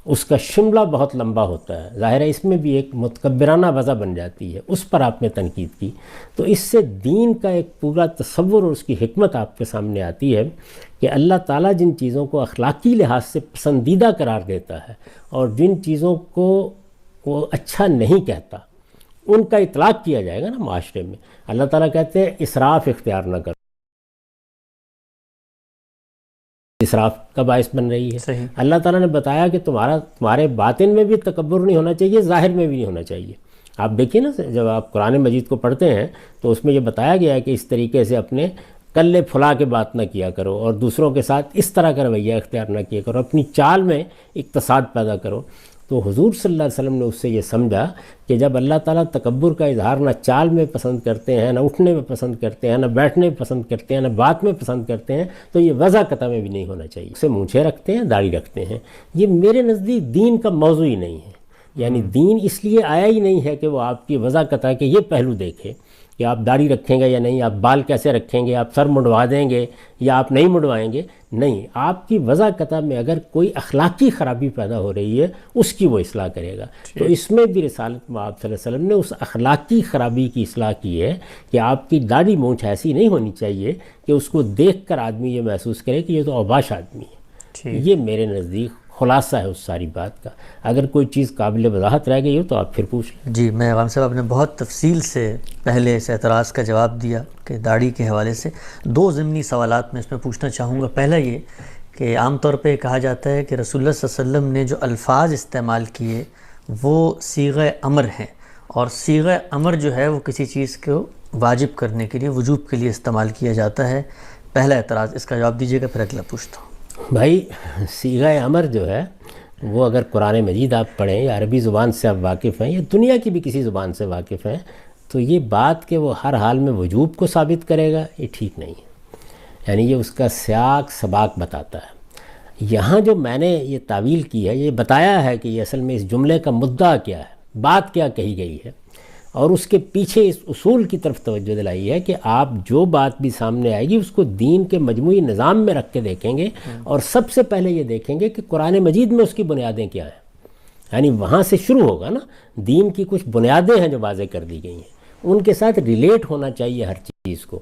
اس کا شملہ بہت لمبا ہوتا ہے، ظاہر ہے اس میں بھی ایک متکبرانہ وضع بن جاتی ہے، اس پر آپ نے تنقید کی۔ تو اس سے دین کا ایک پورا تصور اور اس کی حکمت آپ کے سامنے آتی ہے کہ اللہ تعالیٰ جن چیزوں کو اخلاقی لحاظ سے پسندیدہ قرار دیتا ہے اور جن چیزوں کو وہ اچھا نہیں کہتا ان کا اطلاق کیا جائے گا نا معاشرے میں۔ اللہ تعالیٰ کہتے ہیں اسراف اختیار نہ کرو، اسراف کا باعث بن رہی ہے۔ صحیح۔ اللہ تعالیٰ نے بتایا کہ تمہارے باطن میں بھی تکبر نہیں ہونا چاہیے، ظاہر میں بھی نہیں ہونا چاہیے۔ آپ دیکھیے نا، جب آپ قرآن مجید کو پڑھتے ہیں تو اس میں یہ بتایا گیا ہے کہ اس طریقے سے اپنے کلے پھلا کے بات نہ کیا کرو اور دوسروں کے ساتھ اس طرح کا رویہ اختیار نہ کیا کرو، اپنی چال میں اقتصاد پیدا کرو۔ تو حضور صلی اللہ علیہ وسلم نے اس سے یہ سمجھا کہ جب اللہ تعالیٰ تکبر کا اظہار نہ چال میں پسند کرتے ہیں، نہ اٹھنے میں پسند کرتے ہیں، نہ بیٹھنے میں پسند کرتے ہیں، نہ بات میں پسند کرتے ہیں، تو یہ وضع قطع میں بھی نہیں ہونا چاہیے۔ اسے مونچھیں رکھتے ہیں، داڑھی رکھتے ہیں، یہ میرے نزدیک دین کا موضوع ہی نہیں ہے۔ یعنی دین اس لیے آیا ہی نہیں ہے کہ وہ آپ کی وضع قطع کے یہ پہلو دیکھے کہ آپ داڑھی رکھیں گے یا نہیں، آپ بال کیسے رکھیں گے، آپ سر منڈوا دیں گے یا آپ نہیں منڈوائیں گے۔ نہیں، آپ کی وضع قطع میں اگر کوئی اخلاقی خرابی پیدا ہو رہی ہے اس کی وہ اصلاح کرے گا۔ تو اس میں بھی رسالت مآب صلی اللہ علیہ وسلم نے اس اخلاقی خرابی کی اصلاح کی ہے کہ آپ کی داڑھی مونچھ ایسی نہیں ہونی چاہیے کہ اس کو دیکھ کر آدمی یہ محسوس کرے کہ یہ تو اوباش آدمی ہے۔ یہ میرے نزدیک خلاصہ ہے اس ساری بات کا۔ اگر کوئی چیز قابل وضاحت رہ گئی ہو تو آپ پھر پوچھ لیں۔ جی، میں غام صاحب آپ نے بہت تفصیل سے پہلے اس اعتراض کا جواب دیا کہ داڑھی کے حوالے سے 2 ضمنی سوالات میں اس میں پوچھنا چاہوں گا۔ پہلا یہ کہ عام طور پہ کہا جاتا ہے کہ رسول اللہ صلی اللہ علیہ وسلم نے جو الفاظ استعمال کیے وہ صیغہ امر ہیں، اور صیغہ امر جو ہے وہ کسی چیز کو واجب کرنے کے لیے، وجوب کے لیے استعمال کیا جاتا ہے۔ پہلا اعتراض، اس کا جواب دیجیے گا، پھر اگلا پوچھتا ہوں۔ بھائی، صیغہ امر جو ہے وہ اگر قرآن مجید آپ پڑھیں یا عربی زبان سے آپ واقف ہیں یا دنیا کی بھی کسی زبان سے واقف ہیں تو یہ بات کہ وہ ہر حال میں وجوب کو ثابت کرے گا یہ ٹھیک نہیں ہے۔ یعنی یہ اس کا سیاق سباق بتاتا ہے۔ یہاں جو میں نے یہ تعویل کی ہے، یہ بتایا ہے کہ یہ اصل میں اس جملے کا مدعا کیا ہے، بات کیا کہی گئی ہے، اور اس کے پیچھے اس اصول کی طرف توجہ دلائی ہے کہ آپ جو بات بھی سامنے آئے گی اس کو دین کے مجموعی نظام میں رکھ کے دیکھیں گے، اور سب سے پہلے یہ دیکھیں گے کہ قرآن مجید میں اس کی بنیادیں کیا ہیں۔ یعنی وہاں سے شروع ہوگا نا، دین کی کچھ بنیادیں ہیں جو واضح کر دی گئی ہیں، ان کے ساتھ ریلیٹ ہونا چاہیے ہر چیز کو۔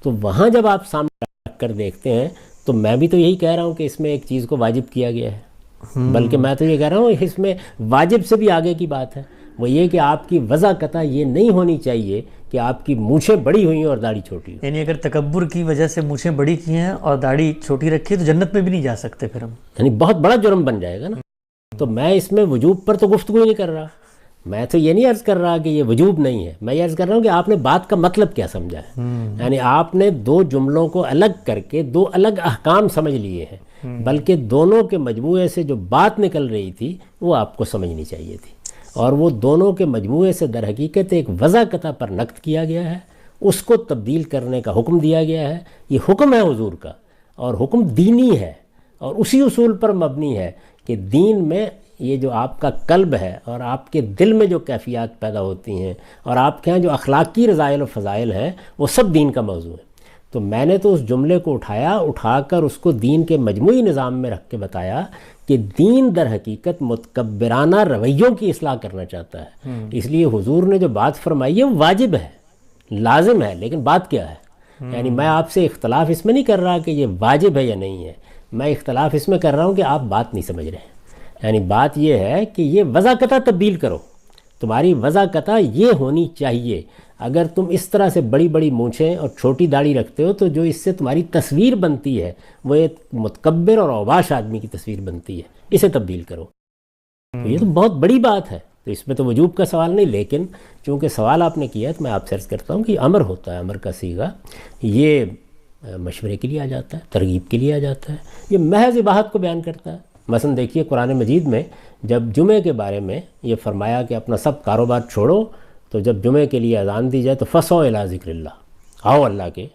تو وہاں جب آپ سامنے رکھ کر دیکھتے ہیں تو میں بھی تو یہی کہہ رہا ہوں کہ اس میں ایک چیز کو واجب کیا گیا ہے، بلکہ میں تو یہ کہہ رہا ہوں اس میں واجب سے بھی آگے کی بات ہے۔ وہ یہ کہ آپ کی وضع قطع یہ نہیں ہونی چاہیے کہ آپ کی مونچھیں بڑی ہوئی ہیں اور داڑھی چھوٹی ہوئی. یعنی اگر تکبر کی وجہ سے مونچھیں بڑی کی ہیں اور داڑھی چھوٹی رکھی ہے تو جنت میں بھی نہیں جا سکتے پھر ہم. یعنی بہت بڑا جرم بن جائے گا نا. تو میں اس میں وجوب پر تو گفتگو ہی نہیں کر رہا. میں تو یہ نہیں عرض کر رہا کہ یہ وجوب نہیں ہے. میں یہ عرض کر رہا ہوں کہ آپ نے بات کا مطلب کیا سمجھا ہے. یعنی آپ نے دو جملوں کو الگ کر کے دو الگ احکام سمجھ لیے ہیں، بلکہ دونوں کے مجموعے سے جو بات نکل رہی تھی وہ آپ کو سمجھنی چاہیے تھی، اور وہ دونوں کے مجموعے سے در حقیقت ایک وضع قطع پر نقد کیا گیا ہے، اس کو تبدیل کرنے کا حکم دیا گیا ہے. یہ حکم ہے حضور کا، اور حکم دینی ہے، اور اسی اصول پر مبنی ہے کہ دین میں یہ جو آپ کا قلب ہے اور آپ کے دل میں جو کیفیات پیدا ہوتی ہیں اور آپ کے ہاں جو اخلاقی رضائل و فضائل ہیں وہ سب دین کا موضوع ہے. تو میں نے تو اس جملے کو اٹھا کر اس کو دین کے مجموعی نظام میں رکھ کے بتایا کہ دین در حقیقت متکبرانہ رویوں کی اصلاح کرنا چاہتا ہے. اس لیے حضور نے جو بات فرمائی ہے وہ واجب ہے، لازم ہے، لیکن بات کیا ہے؟ یعنی میں آپ سے اختلاف اس میں نہیں کر رہا کہ یہ واجب ہے یا نہیں ہے، میں اختلاف اس میں کر رہا ہوں کہ آپ بات نہیں سمجھ رہے ہیں. یعنی بات یہ ہے کہ یہ وضع قطع تبدیل کرو. تمہاری وضع قطع یہ ہونی چاہیے. اگر تم اس طرح سے بڑی بڑی مونچھیں اور چھوٹی داڑھی رکھتے ہو تو جو اس سے تمہاری تصویر بنتی ہے وہ ایک متکبر اور اوباش آدمی کی تصویر بنتی ہے. اسے تبدیل کرو. تو یہ تو بہت بڑی بات ہے. تو اس میں تو وجوب کا سوال نہیں، لیکن چونکہ سوال آپ نے کیا ہے تو میں آپ سے عرض کرتا ہوں کہ امر ہوتا ہے، امر کا صیغہ یہ مشورے کے لیے آ جاتا ہے، ترغیب کے لیے آ جاتا ہے، یہ محض اباحت کو بیان کرتا ہے. مثلا دیکھیے قرآن مجید میں جب جمعے کے بارے میں یہ فرمایا کہ اپنا سب کاروبار چھوڑو، تو جب جمعے کے لیے اذان دی جائے تو فسعوا الی ذکر اللہ، آؤ اللہ کے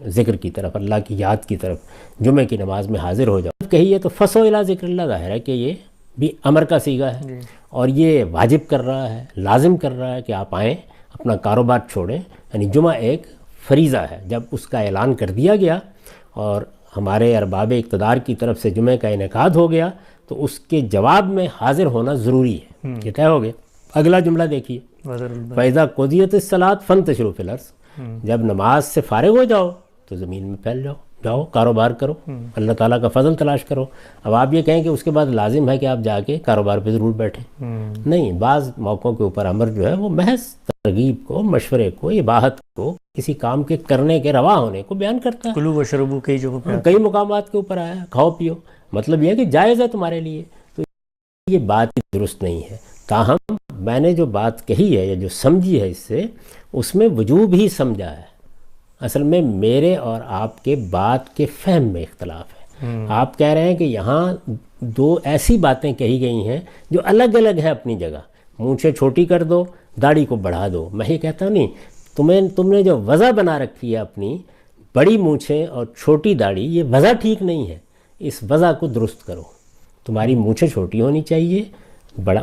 ذکر کی طرف، اللہ کی یاد کی طرف، جمعے کی نماز میں حاضر ہو جاؤ. کہیے تو فسعوا الی ذکر اللہ، ظاہر ہے کہ یہ بھی امر کا صیغہ ہے اور یہ واجب کر رہا ہے، لازم کر رہا ہے کہ آپ آئیں، اپنا کاروبار چھوڑیں. یعنی جمعہ ایک فریضہ ہے. جب اس کا اعلان کر دیا گیا اور ہمارے ارباب اقتدار کی طرف سے جمعے کا انعقاد ہو گیا تو اس کے جواب میں حاضر ہونا ضروری ہے. یہ طے ہو گیا. اگلا جملہ دیکھیے، فَإِذَا قُضِيَتِ الصَّلَاةُ فَانتَشِرُوا فِي الْأَرْضِ، جب نماز سے فارغ ہو جاؤ تو زمین میں پھیل جاؤ، کاروبار کرو، اللہ تعالیٰ کا فضل تلاش کرو. اب آپ یہ کہیں کہ اس کے بعد لازم ہے کہ آپ جا کے کاروبار پہ ضرور بیٹھیں. نہیں، بعض موقعوں کے اوپر امر جو ہے وہ محض ترغیب کو، مشورے کو، اباحت کو، کسی کام کے کرنے کے روا ہونے کو بیان کرتا ہے. کلو و شربو کئی جگہوں پہ کئی مقامات کے اوپر آیا، کھاؤ پیو، مطلب یہ ہے کہ جائز ہے تمہارے لیے. تو یہ بات درست نہیں ہے. تاہم میں نے جو بات کہی ہے یا جو سمجھی ہے اس سے، اس میں وجوب ہی سمجھا ہے. اصل میں میرے اور آپ کے بات کے فہم میں اختلاف ہے. آپ کہہ رہے ہیں کہ یہاں دو ایسی باتیں کہی گئی ہیں جو الگ الگ ہیں اپنی جگہ. مونچھیں چھوٹی کر دو، داڑھی کو بڑھا دو. میں یہ کہتا ہوں نہیں، تم نے جو وضع بنا رکھی ہے اپنی، بڑی مونچھیں اور چھوٹی داڑھی، یہ وضع ٹھیک نہیں ہے. اس وضع کو درست کرو. تمہاری مونچھیں چھوٹی ہونی چاہیے،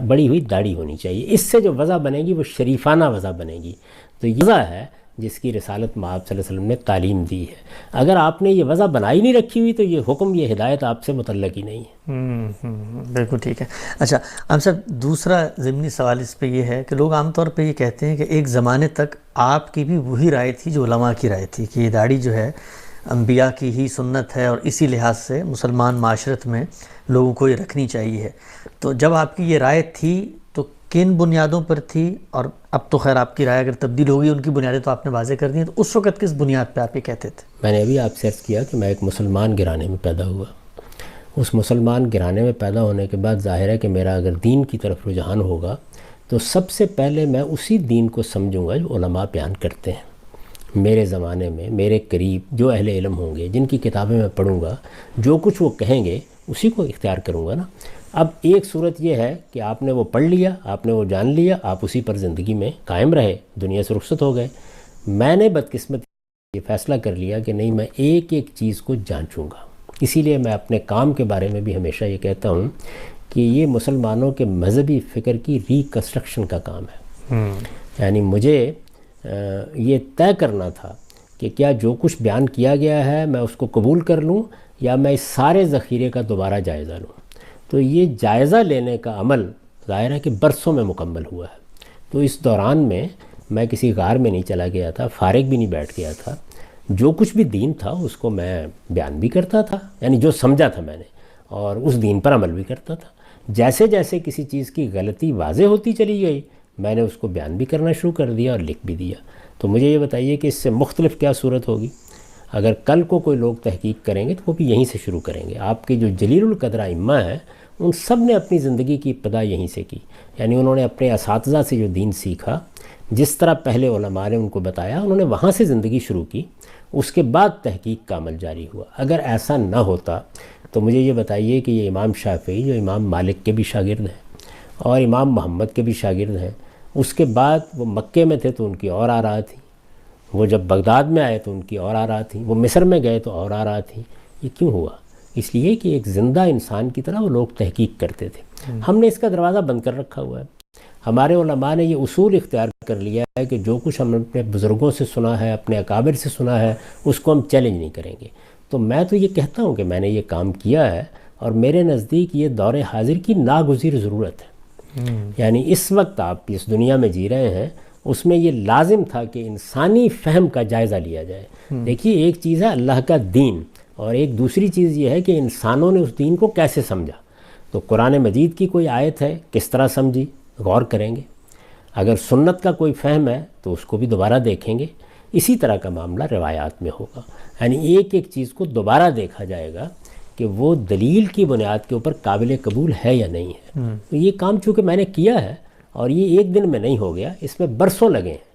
بڑی ہوئی داڑھی ہونی چاہیے. اس سے جو وضع بنے گی وہ شریفانہ وضع بنے گی. تو یہ وضع ہے جس کی رسالت مآب صلی اللہ علیہ وسلم نے تعلیم دی ہے. اگر آپ نے یہ وضع بنائی نہیں رکھی ہوئی تو یہ حکم، یہ ہدایت آپ سے متعلق ہی نہیں ہے. بالکل ٹھیک ہے. اچھا ہم صاحب، دوسرا ضمنی سوال اس پہ یہ ہے کہ لوگ عام طور پہ یہ کہتے ہیں کہ ایک زمانے تک آپ کی بھی وہی رائے تھی جو علماء کی رائے تھی کہ یہ داڑھی جو ہے انبیاء کی ہی سنت ہے اور اسی لحاظ سے مسلمان معاشرت میں لوگوں کو یہ رکھنی چاہیے. تو جب آپ کی یہ رائے تھی تو کن بنیادوں پر تھی؟ اور اب تو خیر آپ کی رائے اگر تبدیل ہوگی، ان کی بنیادیں تو آپ نے واضح کر دی ہیں، تو اس وقت کس بنیاد پہ آپ یہ کہتے تھے؟ میں نے ابھی آپ سے عرض کیا کہ میں ایک مسلمان گھرانے میں پیدا ہوا. اس مسلمان گھرانے میں پیدا ہونے کے بعد ظاہر ہے کہ میرا اگر دین کی طرف رجحان ہوگا تو سب سے پہلے میں اسی دین کو سمجھوں گا جو علماء بیان کرتے ہیں. میرے زمانے میں میرے قریب جو اہل علم ہوں گے، جن کی کتابیں میں پڑھوں گا، جو کچھ وہ کہیں گے اسی کو اختیار کروں گا نا. اب ایک صورت یہ ہے کہ آپ نے وہ پڑھ لیا، آپ نے وہ جان لیا، آپ اسی پر زندگی میں قائم رہے، دنیا سے رخصت ہو گئے. میں نے بدقسمت یہ فیصلہ کر لیا کہ نہیں، میں ایک ایک چیز کو جانچوں گا. اسی لیے میں اپنے کام کے بارے میں بھی ہمیشہ یہ کہتا ہوں کہ یہ مسلمانوں کے مذہبی فکر کی ریکنسٹرکشن کا کام ہے. یعنی مجھے یہ طے کرنا تھا کہ کیا جو کچھ بیان کیا گیا ہے میں اس کو قبول کر لوں یا میں اس سارے ذخیرے کا دوبارہ جائزہ لوں. تو یہ جائزہ لینے کا عمل ظاہر ہے کہ برسوں میں مکمل ہوا ہے. تو اس دوران میں کسی غار میں نہیں چلا گیا تھا، فارغ بھی نہیں بیٹھ گیا تھا. جو کچھ بھی دین تھا اس کو میں بیان بھی کرتا تھا، یعنی جو سمجھا تھا میں نے، اور اس دین پر عمل بھی کرتا تھا. جیسے جیسے کسی چیز کی غلطی واضح ہوتی چلی گئی میں نے اس کو بیان بھی کرنا شروع کر دیا اور لکھ بھی دیا. تو مجھے یہ بتائیے کہ اس سے مختلف کیا صورت ہوگی؟ اگر کل کو کوئی لوگ تحقیق کریں گے تو وہ بھی یہیں سے شروع کریں گے. آپ کے جو جلیل القدر ائمہ ہیں ان سب نے اپنی زندگی کی ابتدا یہیں سے کی. یعنی انہوں نے اپنے اساتذہ سے جو دین سیکھا، جس طرح پہلے علماء نے ان کو بتایا، انہوں نے وہاں سے زندگی شروع کی. اس کے بعد تحقیق کا عمل جاری ہوا. اگر ایسا نہ ہوتا تو مجھے یہ بتائیے کہ یہ امام شافعی جو امام مالک کے بھی شاگرد ہیں اور امام محمد کے بھی شاگرد ہیں، اس کے بعد وہ مکے میں تھے تو ان کی اور آراء تھیں، وہ جب بغداد میں آئے تو ان کی اور آراء تھیں، وہ مصر میں گئے تو اور آراء تھیں. یہ کیوں ہوا؟ اس لیے کہ ایک زندہ انسان کی طرح وہ لوگ تحقیق کرتے تھے. ہم نے اس کا دروازہ بند کر رکھا ہوا ہے. ہمارے علماء نے یہ اصول اختیار کر لیا ہے کہ جو کچھ ہم نے اپنے بزرگوں سے سنا ہے، اپنے اکابر سے سنا ہے، اس کو ہم چیلنج نہیں کریں گے. تو میں تو یہ کہتا ہوں کہ میں نے یہ کام کیا ہے اور میرے نزدیک یہ دور حاضر کی ناگزیر ضرورت ہے. یعنی اس وقت آپ اس دنیا میں جی رہے ہیں، اس میں یہ لازم تھا کہ انسانی فہم کا جائزہ لیا جائے. دیکھیے ایک چیز ہے اللہ کا دین اور ایک دوسری چیز یہ ہے کہ انسانوں نے اس دین کو کیسے سمجھا. تو قرآن مجید کی کوئی آیت ہے کس طرح سمجھی غور کریں گے. اگر سنت کا کوئی فہم ہے تو اس کو بھی دوبارہ دیکھیں گے. اسی طرح کا معاملہ روایات میں ہوگا. یعنی ایک ایک چیز کو دوبارہ دیکھا جائے گا کہ وہ دلیل کی بنیاد کے اوپر قابل قبول ہے یا نہیں ہے. تو یہ کام چونکہ میں نے کیا ہے اور یہ ایک دن میں نہیں ہو گیا، اس میں برسوں لگے ہیں.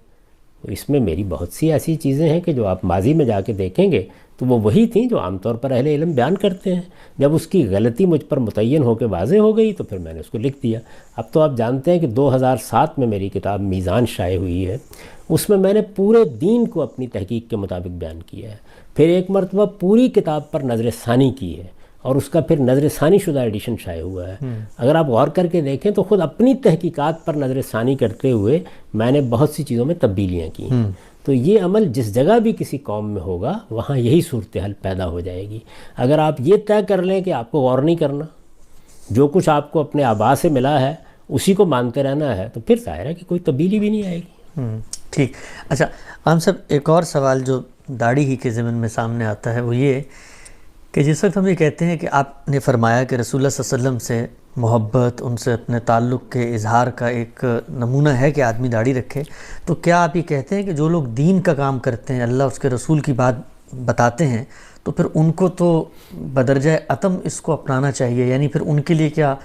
تو اس میں میری بہت سی ایسی چیزیں ہیں کہ جو آپ ماضی میں جا کے دیکھیں گے تو وہ وہی تھیں جو عام طور پر اہل علم بیان کرتے ہیں. جب اس کی غلطی مجھ پر متعین ہو کے واضح ہو گئی تو پھر میں نے اس کو لکھ دیا. اب تو آپ جانتے ہیں کہ 2007 میں میری کتاب میزان شائع ہوئی ہے. اس میں میں نے پورے دین کو اپنی تحقیق کے مطابق بیان کیا ہے. پھر ایک مرتبہ پوری کتاب پر نظر ثانی کی ہے اور اس کا پھر نظر ثانی شدہ ایڈیشن شائع ہوا ہے. اگر آپ غور کر کے دیکھیں تو خود اپنی تحقیقات پر نظر ثانی کرتے ہوئے میں نے بہت سی چیزوں میں تبدیلیاں کی ہیں. تو یہ عمل جس جگہ بھی کسی قوم میں ہوگا وہاں یہی صورتحال پیدا ہو جائے گی. اگر آپ یہ طے کر لیں کہ آپ کو غور نہیں کرنا، جو کچھ آپ کو اپنے آباء سے ملا ہے اسی کو مانتے رہنا ہے، تو پھر ظاہر ہے کہ کوئی تبدیلی بھی نہیں آئے گی. ٹھیک. اچھا عام صاحب، ایک اور سوال جو داڑھی ہی کے ضمن میں سامنے آتا ہے وہ یہ کہ جس وقت ہم یہ کہتے ہیں کہ آپ نے فرمایا کہ رسول اللہ صلی اللہ علیہ وسلم سے محبت، ان سے اپنے تعلق کے اظہار کا ایک نمونہ ہے کہ آدمی داڑھی رکھے، تو کیا آپ یہ کہتے ہیں کہ جو لوگ دین کا کام کرتے ہیں، اللہ اس کے رسول کی بات بتاتے ہیں، تو پھر ان کو تو بدرجہ عتم اس کو اپنانا چاہیے؟ یعنی پھر ان کے لیے کیا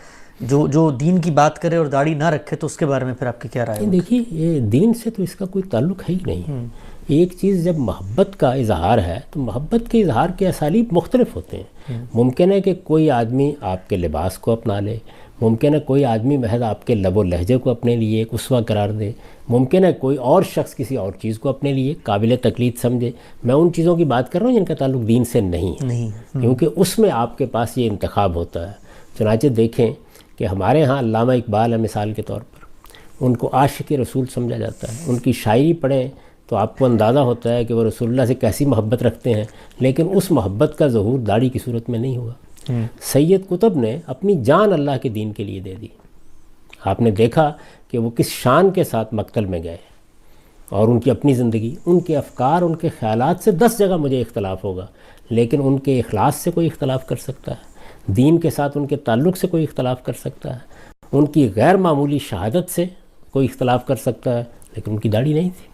جو دین کی بات کرے اور داڑھی نہ رکھے تو اس کے بارے میں پھر آپ کی کیا رائے ہے؟ دیکھیے یہ دین سے تو اس کا کوئی تعلق ہے ہی نہیں. ایک چیز جب محبت کا اظہار ہے تو محبت کے اظہار کے اسالیب مختلف ہوتے ہیں. ممکن ہے کہ کوئی آدمی آپ کے لباس کو اپنا لے، ممکن ہے کوئی آدمی محض آپ کے لب و لہجے کو اپنے لیے ایک اسوہ قرار دے، ممکن ہے کوئی اور شخص کسی اور چیز کو اپنے لیے قابل تقلید سمجھے. میں ان چیزوں کی بات کر رہا ہوں جن کا تعلق دین سے نہیں ہے، کیونکہ اس میں آپ کے پاس یہ انتخاب ہوتا ہے. چنانچہ دیکھیں کہ ہمارے ہاں علامہ اقبال ہے مثال کے طور پر، ان کو عاشق رسول سمجھا جاتا ہے. ان کی شاعری پڑھیں تو آپ کو اندازہ ہوتا ہے کہ وہ رسول اللہ سے کیسی محبت رکھتے ہیں، لیکن اس محبت کا ظہور داڑھی کی صورت میں نہیں ہوا. سید قطب نے اپنی جان اللہ کے دین کے لیے دے دی. آپ نے دیکھا کہ وہ کس شان کے ساتھ مقتل میں گئے، اور ان کی اپنی زندگی، ان کے افکار، ان کے خیالات سے 10 جگہ مجھے اختلاف ہوگا، لیکن ان کے اخلاص سے کوئی اختلاف کر سکتا ہے، دین کے ساتھ ان کے تعلق سے کوئی اختلاف کر سکتا ہے، ان کی غیر معمولی شہادت سے کوئی اختلاف کر سکتا ہے، لیکن ان کی داڑھی نہیں تھی.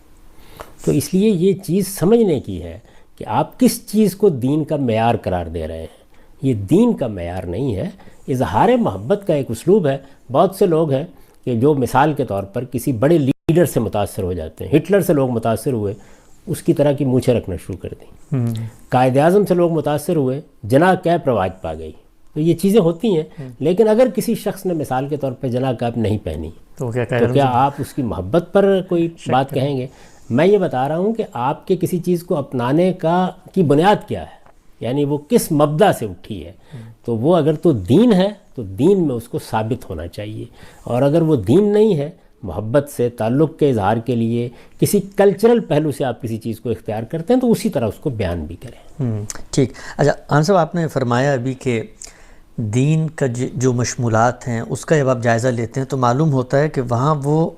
تو اس لیے یہ چیز سمجھنے کی ہے کہ آپ کس چیز کو دین کا معیار قرار دے رہے ہیں. یہ دین کا معیار نہیں ہے، اظہار محبت کا ایک اسلوب ہے. بہت سے لوگ ہیں کہ جو مثال کے طور پر کسی بڑے لیڈر سے متاثر ہو جاتے ہیں. ہٹلر سے لوگ متاثر ہوئے، اس کی طرح کی مونچھیں رکھنا شروع کر دیں. قائد اعظم سے لوگ متاثر ہوئے، جناح کیپ رواج پا گئی. تو یہ چیزیں ہوتی ہیں. لیکن اگر کسی شخص نے مثال کے طور پہ جناح کیپ نہیں پہنی تو کیا آپ اس کی محبت پر کوئی بات کہیں گے؟ میں یہ بتا رہا ہوں کہ آپ کے کسی چیز کو اپنانے کی بنیاد کیا ہے، یعنی وہ کس مبدا سے اٹھی ہے. تو وہ اگر تو دین ہے تو دین میں اس کو ثابت ہونا چاہیے، اور اگر وہ دین نہیں ہے، محبت سے تعلق کے اظہار کے لیے کسی کلچرل پہلو سے آپ کسی چیز کو اختیار کرتے ہیں تو اسی طرح اس کو بیان بھی کریں. ٹھیک. اچھا خان صاحب، آپ نے فرمایا ابھی کہ دین کا جو مشمولات ہیں اس کا جب آپ جائزہ لیتے ہیں تو معلوم ہوتا ہے کہ وہاں وہ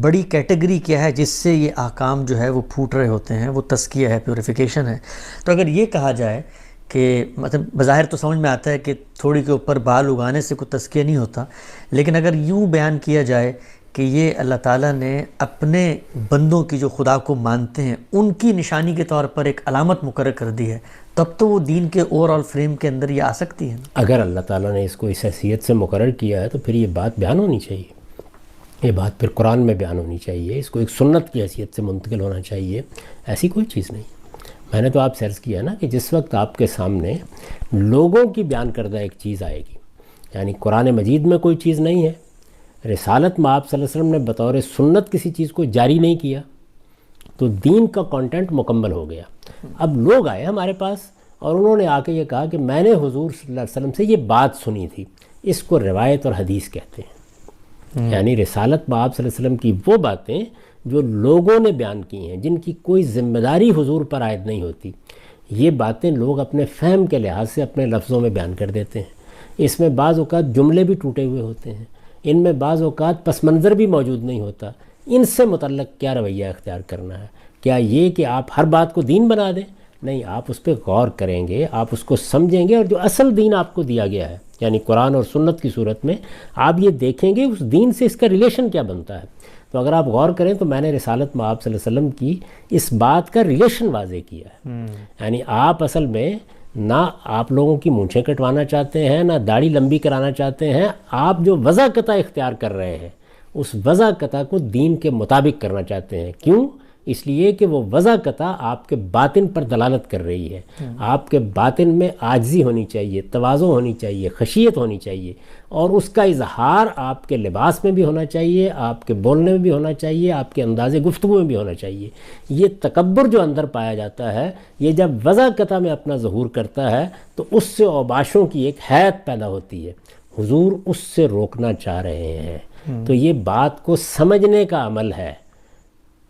بڑی کیٹیگری کیا ہے جس سے یہ احکام جو ہے وہ پھوٹ رہے ہوتے ہیں، وہ تزکیہ ہے، پیوریفیکیشن ہے. تو اگر یہ کہا جائے کہ مطلب بظاہر تو سمجھ میں آتا ہے کہ تھوڑی کے اوپر بال اگانے سے کوئی تزکیہ نہیں ہوتا، لیکن اگر یوں بیان کیا جائے کہ یہ اللہ تعالیٰ نے اپنے بندوں کی جو خدا کو مانتے ہیں ان کی نشانی کے طور پر ایک علامت مقرر کر دی ہے، تب تو وہ دین کے اوور آل فریم کے اندر یہ آ سکتی ہے۔ اگر اللہ تعالیٰ نے اس کو اس حیثیت سے مقرر کیا ہے تو پھر یہ بات بیان ہونی چاہیے، یہ بات پھر قرآن میں بیان ہونی چاہیے، اس کو ایک سنت کی حیثیت سے منتقل ہونا چاہیے، ایسی کوئی چیز نہیں۔ میں نے تو آپ سے عرض کیا نا کہ جس وقت آپ کے سامنے لوگوں کی بیان کردہ ایک چیز آئے گی، یعنی قرآن مجید میں کوئی چیز نہیں ہے، رسالت میں آپ صلی اللہ علیہ وسلم نے بطور سنت کسی چیز کو جاری نہیں کیا، تو دین کا کانٹینٹ مکمل ہو گیا۔ اب لوگ آئے ہمارے پاس اور انہوں نے آ کے یہ کہا کہ میں نے حضور صلی اللہ علیہ وسلم سے یہ بات سنی تھی، اس کو روایت اور حدیث کہتے ہیں۔ یعنی رسالت میں آپ صلی اللہ علیہ وسلم کی وہ باتیں جو لوگوں نے بیان کی ہیں، جن کی کوئی ذمہ داری حضور پر عائد نہیں ہوتی، یہ باتیں لوگ اپنے فہم کے لحاظ سے اپنے لفظوں میں بیان کر دیتے ہیں۔ اس میں بعض اوقات جملے بھی ٹوٹے ہوئے ہوتے ہیں، ان میں بعض اوقات پس منظر بھی موجود نہیں ہوتا۔ ان سے متعلق کیا رویہ اختیار کرنا ہے؟ کیا یہ کہ آپ ہر بات کو دین بنا دیں؟ نہیں، آپ اس پہ غور کریں گے، آپ اس کو سمجھیں گے، اور جو اصل دین آپ کو دیا گیا ہے یعنی قرآن اور سنت کی صورت میں آپ یہ دیکھیں گے اس دین سے اس کا ریلیشن کیا بنتا ہے۔ تو اگر آپ غور کریں تو میں نے رسالت میں آپ صلی اللہ علیہ وسلم کی اس بات کا ریلیشن واضح کیا ہے۔ یعنی آپ اصل میں نہ آپ لوگوں کی مونچھیں کٹوانا چاہتے ہیں، نہ داڑھی لمبی کرانا چاہتے ہیں، آپ جو وضع قطع اختیار کر رہے ہیں اس وضع قطع کو دین کے مطابق کرنا چاہتے ہیں۔ کیوں؟ اس لیے کہ وہ وضع قطع آپ کے باطن پر دلالت کر رہی ہے، آپ کے باطن میں عاجزی ہونی چاہیے، تواضع ہونی چاہیے، خشیت ہونی چاہیے، اور اس کا اظہار آپ کے لباس میں بھی ہونا چاہیے، آپ کے بولنے میں بھی ہونا چاہیے، آپ کے انداز گفتگو میں بھی ہونا چاہیے۔ یہ تکبر جو اندر پایا جاتا ہے، یہ جب وضع قطع میں اپنا ظہور کرتا ہے تو اس سے اوباشوں کی ایک حیت پیدا ہوتی ہے، حضور اس سے روکنا چاہ رہے ہیں۔ تو یہ بات کو سمجھنے کا عمل ہے۔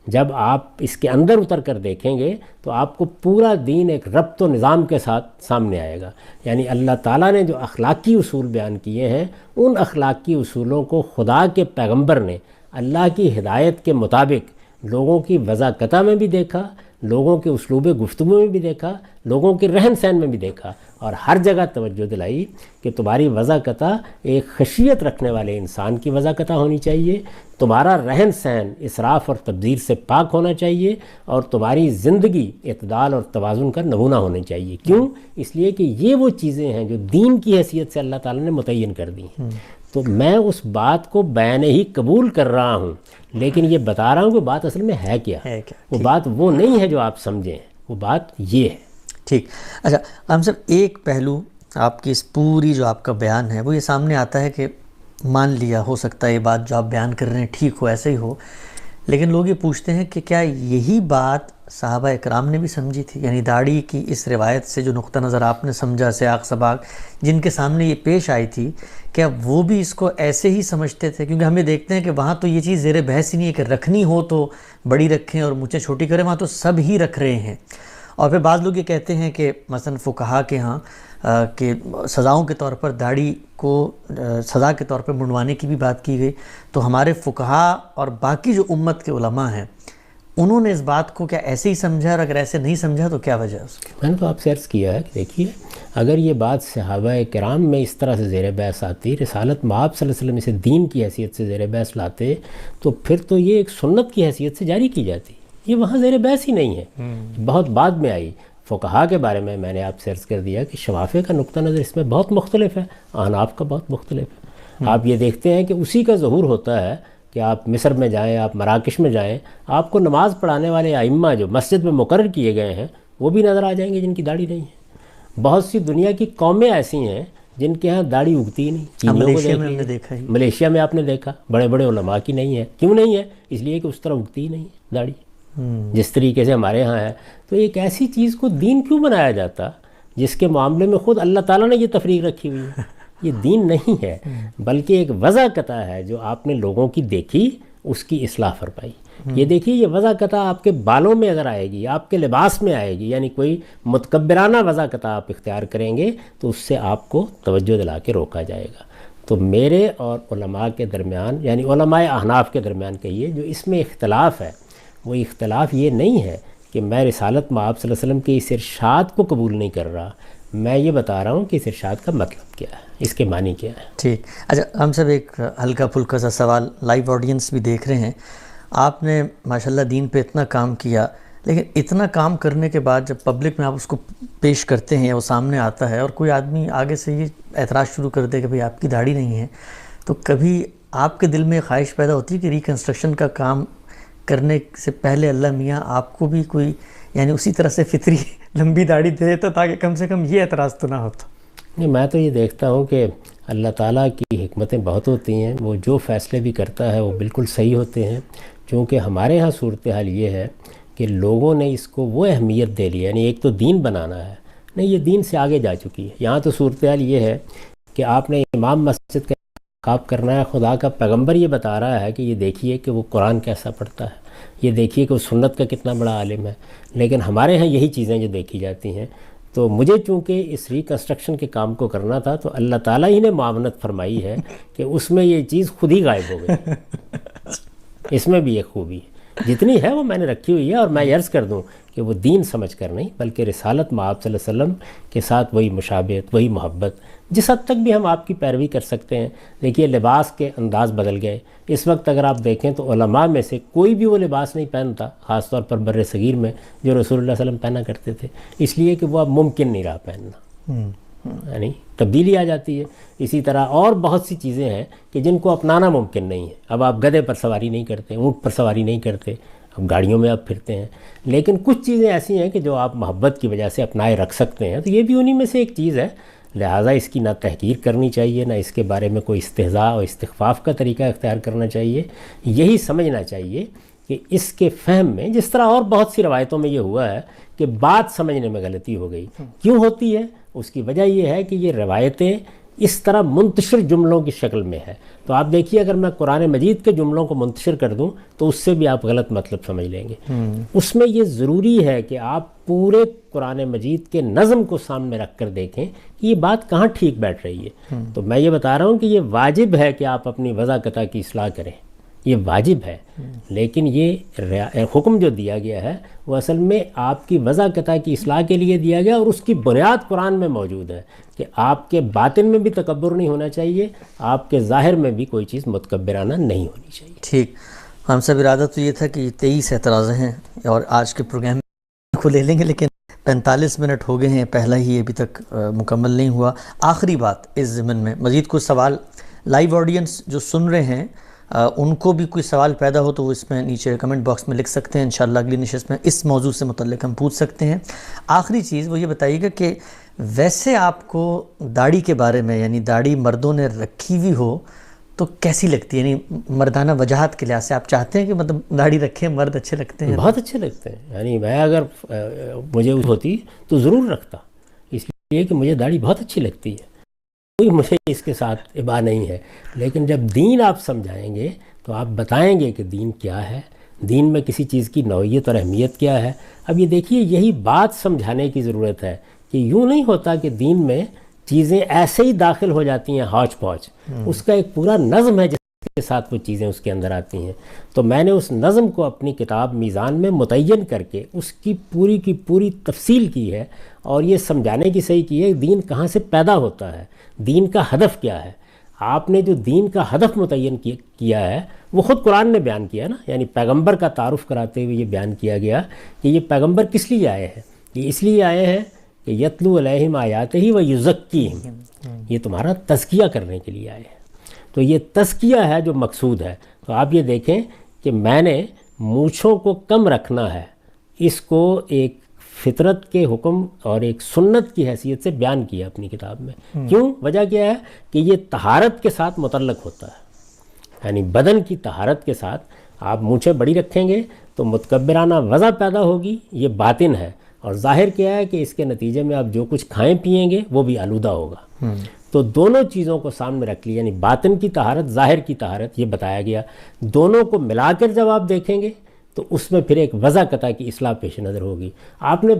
جب آپ اس کے اندر اتر کر دیکھیں گے تو آپ کو پورا دین ایک ربط و نظام کے ساتھ سامنے آئے گا۔ یعنی اللہ تعالیٰ نے جو اخلاقی اصول بیان کیے ہیں، ان اخلاقی اصولوں کو خدا کے پیغمبر نے اللہ کی ہدایت کے مطابق لوگوں کی وضع قطع میں بھی دیکھا، لوگوں کے اسلوب گفتگو میں بھی دیکھا، لوگوں کے رہن سہن میں بھی دیکھا، اور ہر جگہ توجہ دلائی کہ تمہاری وضع قطع ایک خشیت رکھنے والے انسان کی وضع قطع ہونی چاہیے، تمہارا رہن سہن اسراف اور تبذیر سے پاک ہونا چاہیے، اور تمہاری زندگی اعتدال اور توازن کا نمونہ ہونا چاہیے۔ کیوں؟ اس لیے کہ یہ وہ چیزیں ہیں جو دین کی حیثیت سے اللہ تعالیٰ نے متعین کر دی ہیں۔ تو میں اس بات کو بیان ہی قبول کر رہا ہوں، لیکن یہ بتا رہا ہوں کہ بات اصل میں ہے کیا۔ وہ بات وہ نہیں ہے جو آپ سمجھیں، وہ بات یہ ہے۔ ٹھیک۔ اچھا ہم صاحب، ایک پہلو آپ کی اس پوری جو آپ کا بیان ہے وہ یہ سامنے آتا ہے کہ مان لیا ہو سکتا ہے یہ بات جو آپ بیان کر رہے ہیں ٹھیک ہو، ایسا ہی ہو، لیکن لوگ یہ پوچھتے ہیں کہ کیا یہی بات صحابہ اکرام نے بھی سمجھی تھی؟ یعنی داڑھی کی اس روایت سے جو نقطہ نظر آپ نے سمجھا، سیاق سباق جن کے سامنے یہ پیش آئی تھی، کیا وہ بھی اس کو ایسے ہی سمجھتے تھے؟ کیونکہ ہمیں دیکھتے ہیں کہ وہاں تو یہ چیز زیر بحث ہی نہیں ہے کہ رکھنی ہو تو بڑی رکھیں اور مونچھیں چھوٹی کریں، وہاں تو سب ہی رکھ رہے ہیں۔ اور پھر بعض لوگ یہ کہتے ہیں کہ مثلا فقہا کے ہاں کہ سزاؤں کے طور پر داڑھی کو سزا کے طور پر منڈوانے کی بھی بات کی گئی، تو ہمارے فقہا اور باقی جو امت کے علماء ہیں انہوں نے اس بات کو کیا ایسے ہی سمجھا، اور اگر ایسے نہیں سمجھا تو کیا وجہ ہے اس کی؟ میں نے تو آپ سے عرض کیا ہے کہ دیکھیے، اگر یہ بات صحابہ کرام میں اس طرح سے زیر بحث آتی، رسالت میں آپ صلی اللہ علیہ وسلم اسے دین کی حیثیت سے زیر بحث لاتے، تو پھر تو یہ ایک سنت کی حیثیت سے جاری کی جاتی۔ یہ وہاں زیر بحث ہی نہیں ہے، بہت بعد میں آئی۔ فقہا کے بارے میں نے آپ سے عرض کر دیا کہ شوافع کا نقطہ نظر اس میں بہت مختلف ہے، احناف کا بہت مختلف ہے۔ آپ یہ دیکھتے ہیں کہ اسی کا ظہور ہوتا ہے کہ آپ مصر میں جائیں، آپ مراکش میں جائیں، آپ کو نماز پڑھانے والے ائمہ جو مسجد میں مقرر کیے گئے ہیں وہ بھی نظر آ جائیں گے جن کی داڑھی نہیں ہے۔ بہت سی دنیا کی قومیں ایسی ہیں جن کے ہاں داڑھی اگتی ہی نہیں۔ ملیشیا میں آپ نے دیکھا بڑے بڑے علماء کی نہیں ہے۔ کیوں نہیں ہے؟ اس لیے کہ اس طرح اگتی ہی نہیں ہے داڑھی جس طریقے سے ہمارے ہاں ہے۔ تو ایک ایسی چیز کو دین کیوں بنایا جاتا جس کے معاملے میں خود اللہ تعالیٰ نے یہ تفریق رکھی ہوئی ہے؟ یہ دین نہیں ہے، بلکہ ایک وضع قطع ہے جو آپ نے لوگوں کی دیکھی، اس کی اصلاح فرمائی۔ یہ دیکھیے، یہ وضع قطع آپ کے بالوں میں اگر آئے گی، آپ کے لباس میں آئے گی، یعنی کوئی متکبرانہ وضع قطع آپ اختیار کریں گے تو اس سے آپ کو توجہ دلا کے روکا جائے گا۔ تو میرے اور علماء کے درمیان، یعنی علماء احناف کے درمیان کہیے، جو اس میں اختلاف ہے، وہ اختلاف یہ نہیں ہے کہ میں رسالت میں آپ صلی اللہ علیہ وسلم کے اس ارشاد کو قبول نہیں کر رہا، میں یہ بتا رہا ہوں کہ اس ارشاد کا مطلب کیا ہے، اس کے معنی کیا ہے۔ ٹھیک، اچھا ہم سب ایک ہلکا پھلکا سا سوال، لائیو آڈینس بھی دیکھ رہے ہیں، آپ نے ماشاءاللہ دین پہ اتنا کام کیا، لیکن اتنا کام کرنے کے بعد جب پبلک میں آپ اس کو پیش کرتے ہیں، وہ سامنے آتا ہے اور کوئی آدمی آگے سے یہ اعتراض شروع کر دے کہ بھئی آپ کی داڑھی نہیں ہے، تو کبھی آپ کے دل میں خواہش پیدا ہوتی ہے کہ ریکنسٹرکشن کا کام کرنے سے پہلے اللہ میاں آپ کو بھی کوئی یعنی اسی طرح سے فطری لمبی داڑھی دے دیتا تاکہ کم سے کم یہ اعتراض تو نہ ہوتا؟ نہیں، میں تو یہ دیکھتا ہوں کہ اللہ تعالیٰ کی حکمتیں بہت ہوتی ہیں، وہ جو فیصلے بھی کرتا ہے وہ بالکل صحیح ہوتے ہیں، چونکہ ہمارے ہاں صورتحال یہ ہے کہ لوگوں نے اس کو وہ اہمیت دے لی، یعنی ایک تو دین بنانا ہے، نہیں یہ دین سے آگے جا چکی ہے۔ یہاں تو صورتحال یہ ہے کہ آپ نے امام مسجد کا انتخاب کرنا ہے، خدا کا پیغمبر یہ بتا رہا ہے کہ یہ دیکھیے کہ وہ قرآن کیسا پڑھتا ہے، یہ دیکھیے کہ وہ سنت کا کتنا بڑا عالم ہے، لیکن ہمارے ہاں یہی چیزیں جو دیکھی جاتی ہیں۔ تو مجھے چونکہ اس ریکنسٹرکشن کے کام کو کرنا تھا تو اللہ تعالیٰ ہی نے معاونت فرمائی ہے کہ اس میں یہ چیز خود ہی غائب ہو گئی۔ اس میں بھی ایک خوبی ہے، جتنی ہے وہ میں نے رکھی ہوئی ہے، اور میں عرض کر دوں کہ وہ دین سمجھ کر نہیں بلکہ رسالت مآب صلی اللہ علیہ وسلم کے ساتھ وہی مشابہت، وہی محبت، جس حد تک بھی ہم آپ کی پیروی کر سکتے ہیں۔ دیکھیے لباس کے انداز بدل گئے، اس وقت اگر آپ دیکھیں تو علماء میں سے کوئی بھی وہ لباس نہیں پہنتا، خاص طور پر بر صغیر میں، جو رسول اللہ صلی اللہ علیہ وسلم پہنا کرتے تھے، اس لیے کہ وہ اب ممکن نہیں رہا پہننا، یعنی تبدیلی آ جاتی ہے۔ اسی طرح اور بہت سی چیزیں ہیں کہ جن کو اپنانا ممکن نہیں ہے۔ اب آپ گدھے پر سواری نہیں کرتے، اونٹ پر سواری نہیں کرتے، اب گاڑیوں میں آپ پھرتے ہیں، لیکن کچھ چیزیں ایسی ہیں کہ جو آپ محبت کی وجہ سے اپنائے رکھ سکتے ہیں، تو یہ بھی انہی میں سے ایک چیز ہے۔ لہٰذا اس کی نہ تحقیر کرنی چاہیے، نہ اس کے بارے میں کوئی استہزاء اور استخفاف کا طریقہ اختیار کرنا چاہیے۔ یہی سمجھنا چاہیے کہ اس کے فہم میں، جس طرح اور بہت سی روایتوں میں یہ ہوا ہے کہ بات سمجھنے میں غلطی ہو گئی، کیوں ہوتی ہے؟ اس کی وجہ یہ ہے کہ یہ روایتیں اس طرح منتشر جملوں کی شکل میں ہے۔ تو آپ دیکھیے اگر میں قرآن مجید کے جملوں کو منتشر کر دوں تو اس سے بھی آپ غلط مطلب سمجھ لیں گے۔ اس میں یہ ضروری ہے کہ آپ پورے قرآن مجید کے نظم کو سامنے رکھ کر دیکھیں کہ یہ بات کہاں ٹھیک بیٹھ رہی ہے۔ تو میں یہ بتا رہا ہوں کہ یہ واجب ہے کہ آپ اپنی وضاقتہ کی اصلاح کریں، یہ واجب ہے، لیکن یہ حکم جو دیا گیا ہے وہ اصل میں آپ کی وضاقتہ کی اصلاح کے لیے دیا گیا، اور اس کی بنیاد قرآن میں موجود ہے کہ آپ کے باطن میں بھی تکبر نہیں ہونا چاہیے، آپ کے ظاہر میں بھی کوئی چیز متکبرانہ نہیں ہونی چاہیے۔ ٹھیک، ہم سب ارادہ تو یہ تھا کہ 23 اعتراض ہیں اور آج کے پروگرام کو لے لیں گے، لیکن 45 منٹ ہو گئے ہیں، پہلا ہی ابھی تک مکمل نہیں ہوا۔ آخری بات اس ضمن میں، مزید کوئی سوال لائیو آڈینس جو سن رہے ہیں ان کو بھی کوئی سوال پیدا ہو تو وہ اس میں نیچے کمنٹ باکس میں لکھ سکتے ہیں، انشاءاللہ اگلی نشست میں اس موضوع سے متعلق ہم پوچھ سکتے ہیں۔ آخری چیز وہ یہ بتائیے گا کہ ویسے آپ کو داڑھی کے بارے میں، یعنی داڑھی مردوں نے رکھی ہوئی ہو تو کیسی لگتی ہے؟ یعنی مردانہ وجاہت کے لحاظ سے آپ چاہتے ہیں کہ مطلب داڑھی رکھیں، مرد اچھے لگتے ہیں؟ بہت اچھے لگتے ہیں، یعنی میں اگر مجھے ہوتی تو ضرور رکھتا، اس لیے کہ مجھے داڑھی بہت اچھی لگتی ہے، کوئی مجھے اس کے ساتھ ابا نہیں ہے۔ لیکن جب دین آپ سمجھائیں گے تو آپ بتائیں گے کہ دین کیا ہے، دین میں کسی چیز کی نوعیت اور اہمیت کیا ہے۔ اب یہ دیکھیے یہی بات سمجھانے کی ضرورت ہے کہ یوں نہیں ہوتا کہ دین میں چیزیں ایسے ہی داخل ہو جاتی ہیں ہاچ پاچ، اس کا ایک پورا نظم ہے جس کے ساتھ وہ چیزیں اس کے اندر آتی ہیں۔ تو میں نے اس نظم کو اپنی کتاب میزان میں متعین کر کے اس کی پوری تفصیل کی ہے، اور یہ سمجھانے کی صحیح کی ہے دین کہاں سے پیدا ہوتا ہے، دین کا ہدف کیا ہے۔ آپ نے جو دین کا ہدف متعین کیا ہے وہ خود قرآن نے بیان کیا نا، یعنی پیغمبر کا تعارف کراتے ہوئے یہ بیان کیا گیا کہ یہ پیغمبر کس لیے آئے ہیں۔ یہ اس لیے آئے ہیں کہ یتلو علیہم آیاتہ و یزکیہم، یہ تمہارا تزکیہ کرنے کے لیے آئے ہیں۔ تو یہ تزکیہ ہے جو مقصود ہے۔ تو آپ یہ دیکھیں کہ میں نے مونچھوں کو کم رکھنا ہے، اس کو ایک فطرت کے حکم اور ایک سنت کی حیثیت سے بیان کیا اپنی کتاب میں۔ کیوں؟ وجہ کیا ہے کہ یہ طہارت کے ساتھ متعلق ہوتا ہے، یعنی بدن کی طہارت کے ساتھ آپ مونچھیں بڑی رکھیں گے تو متکبرانہ وضع پیدا ہوگی، یہ باطن ہے، اور ظاہر کیا ہے کہ اس کے نتیجے میں آپ جو کچھ کھائیں پئیں گے وہ بھی آلودہ ہوگا۔ تو دونوں چیزوں کو سامنے رکھ لیا، یعنی باطن کی طہارت، ظاہر کی طہارت، یہ بتایا گیا۔ دونوں کو ملا کر جب آپ دیکھیں گے تو اس میں پھر ایک وضاقتہ کی اصلاح پیش نظر ہوگی۔ آپ نے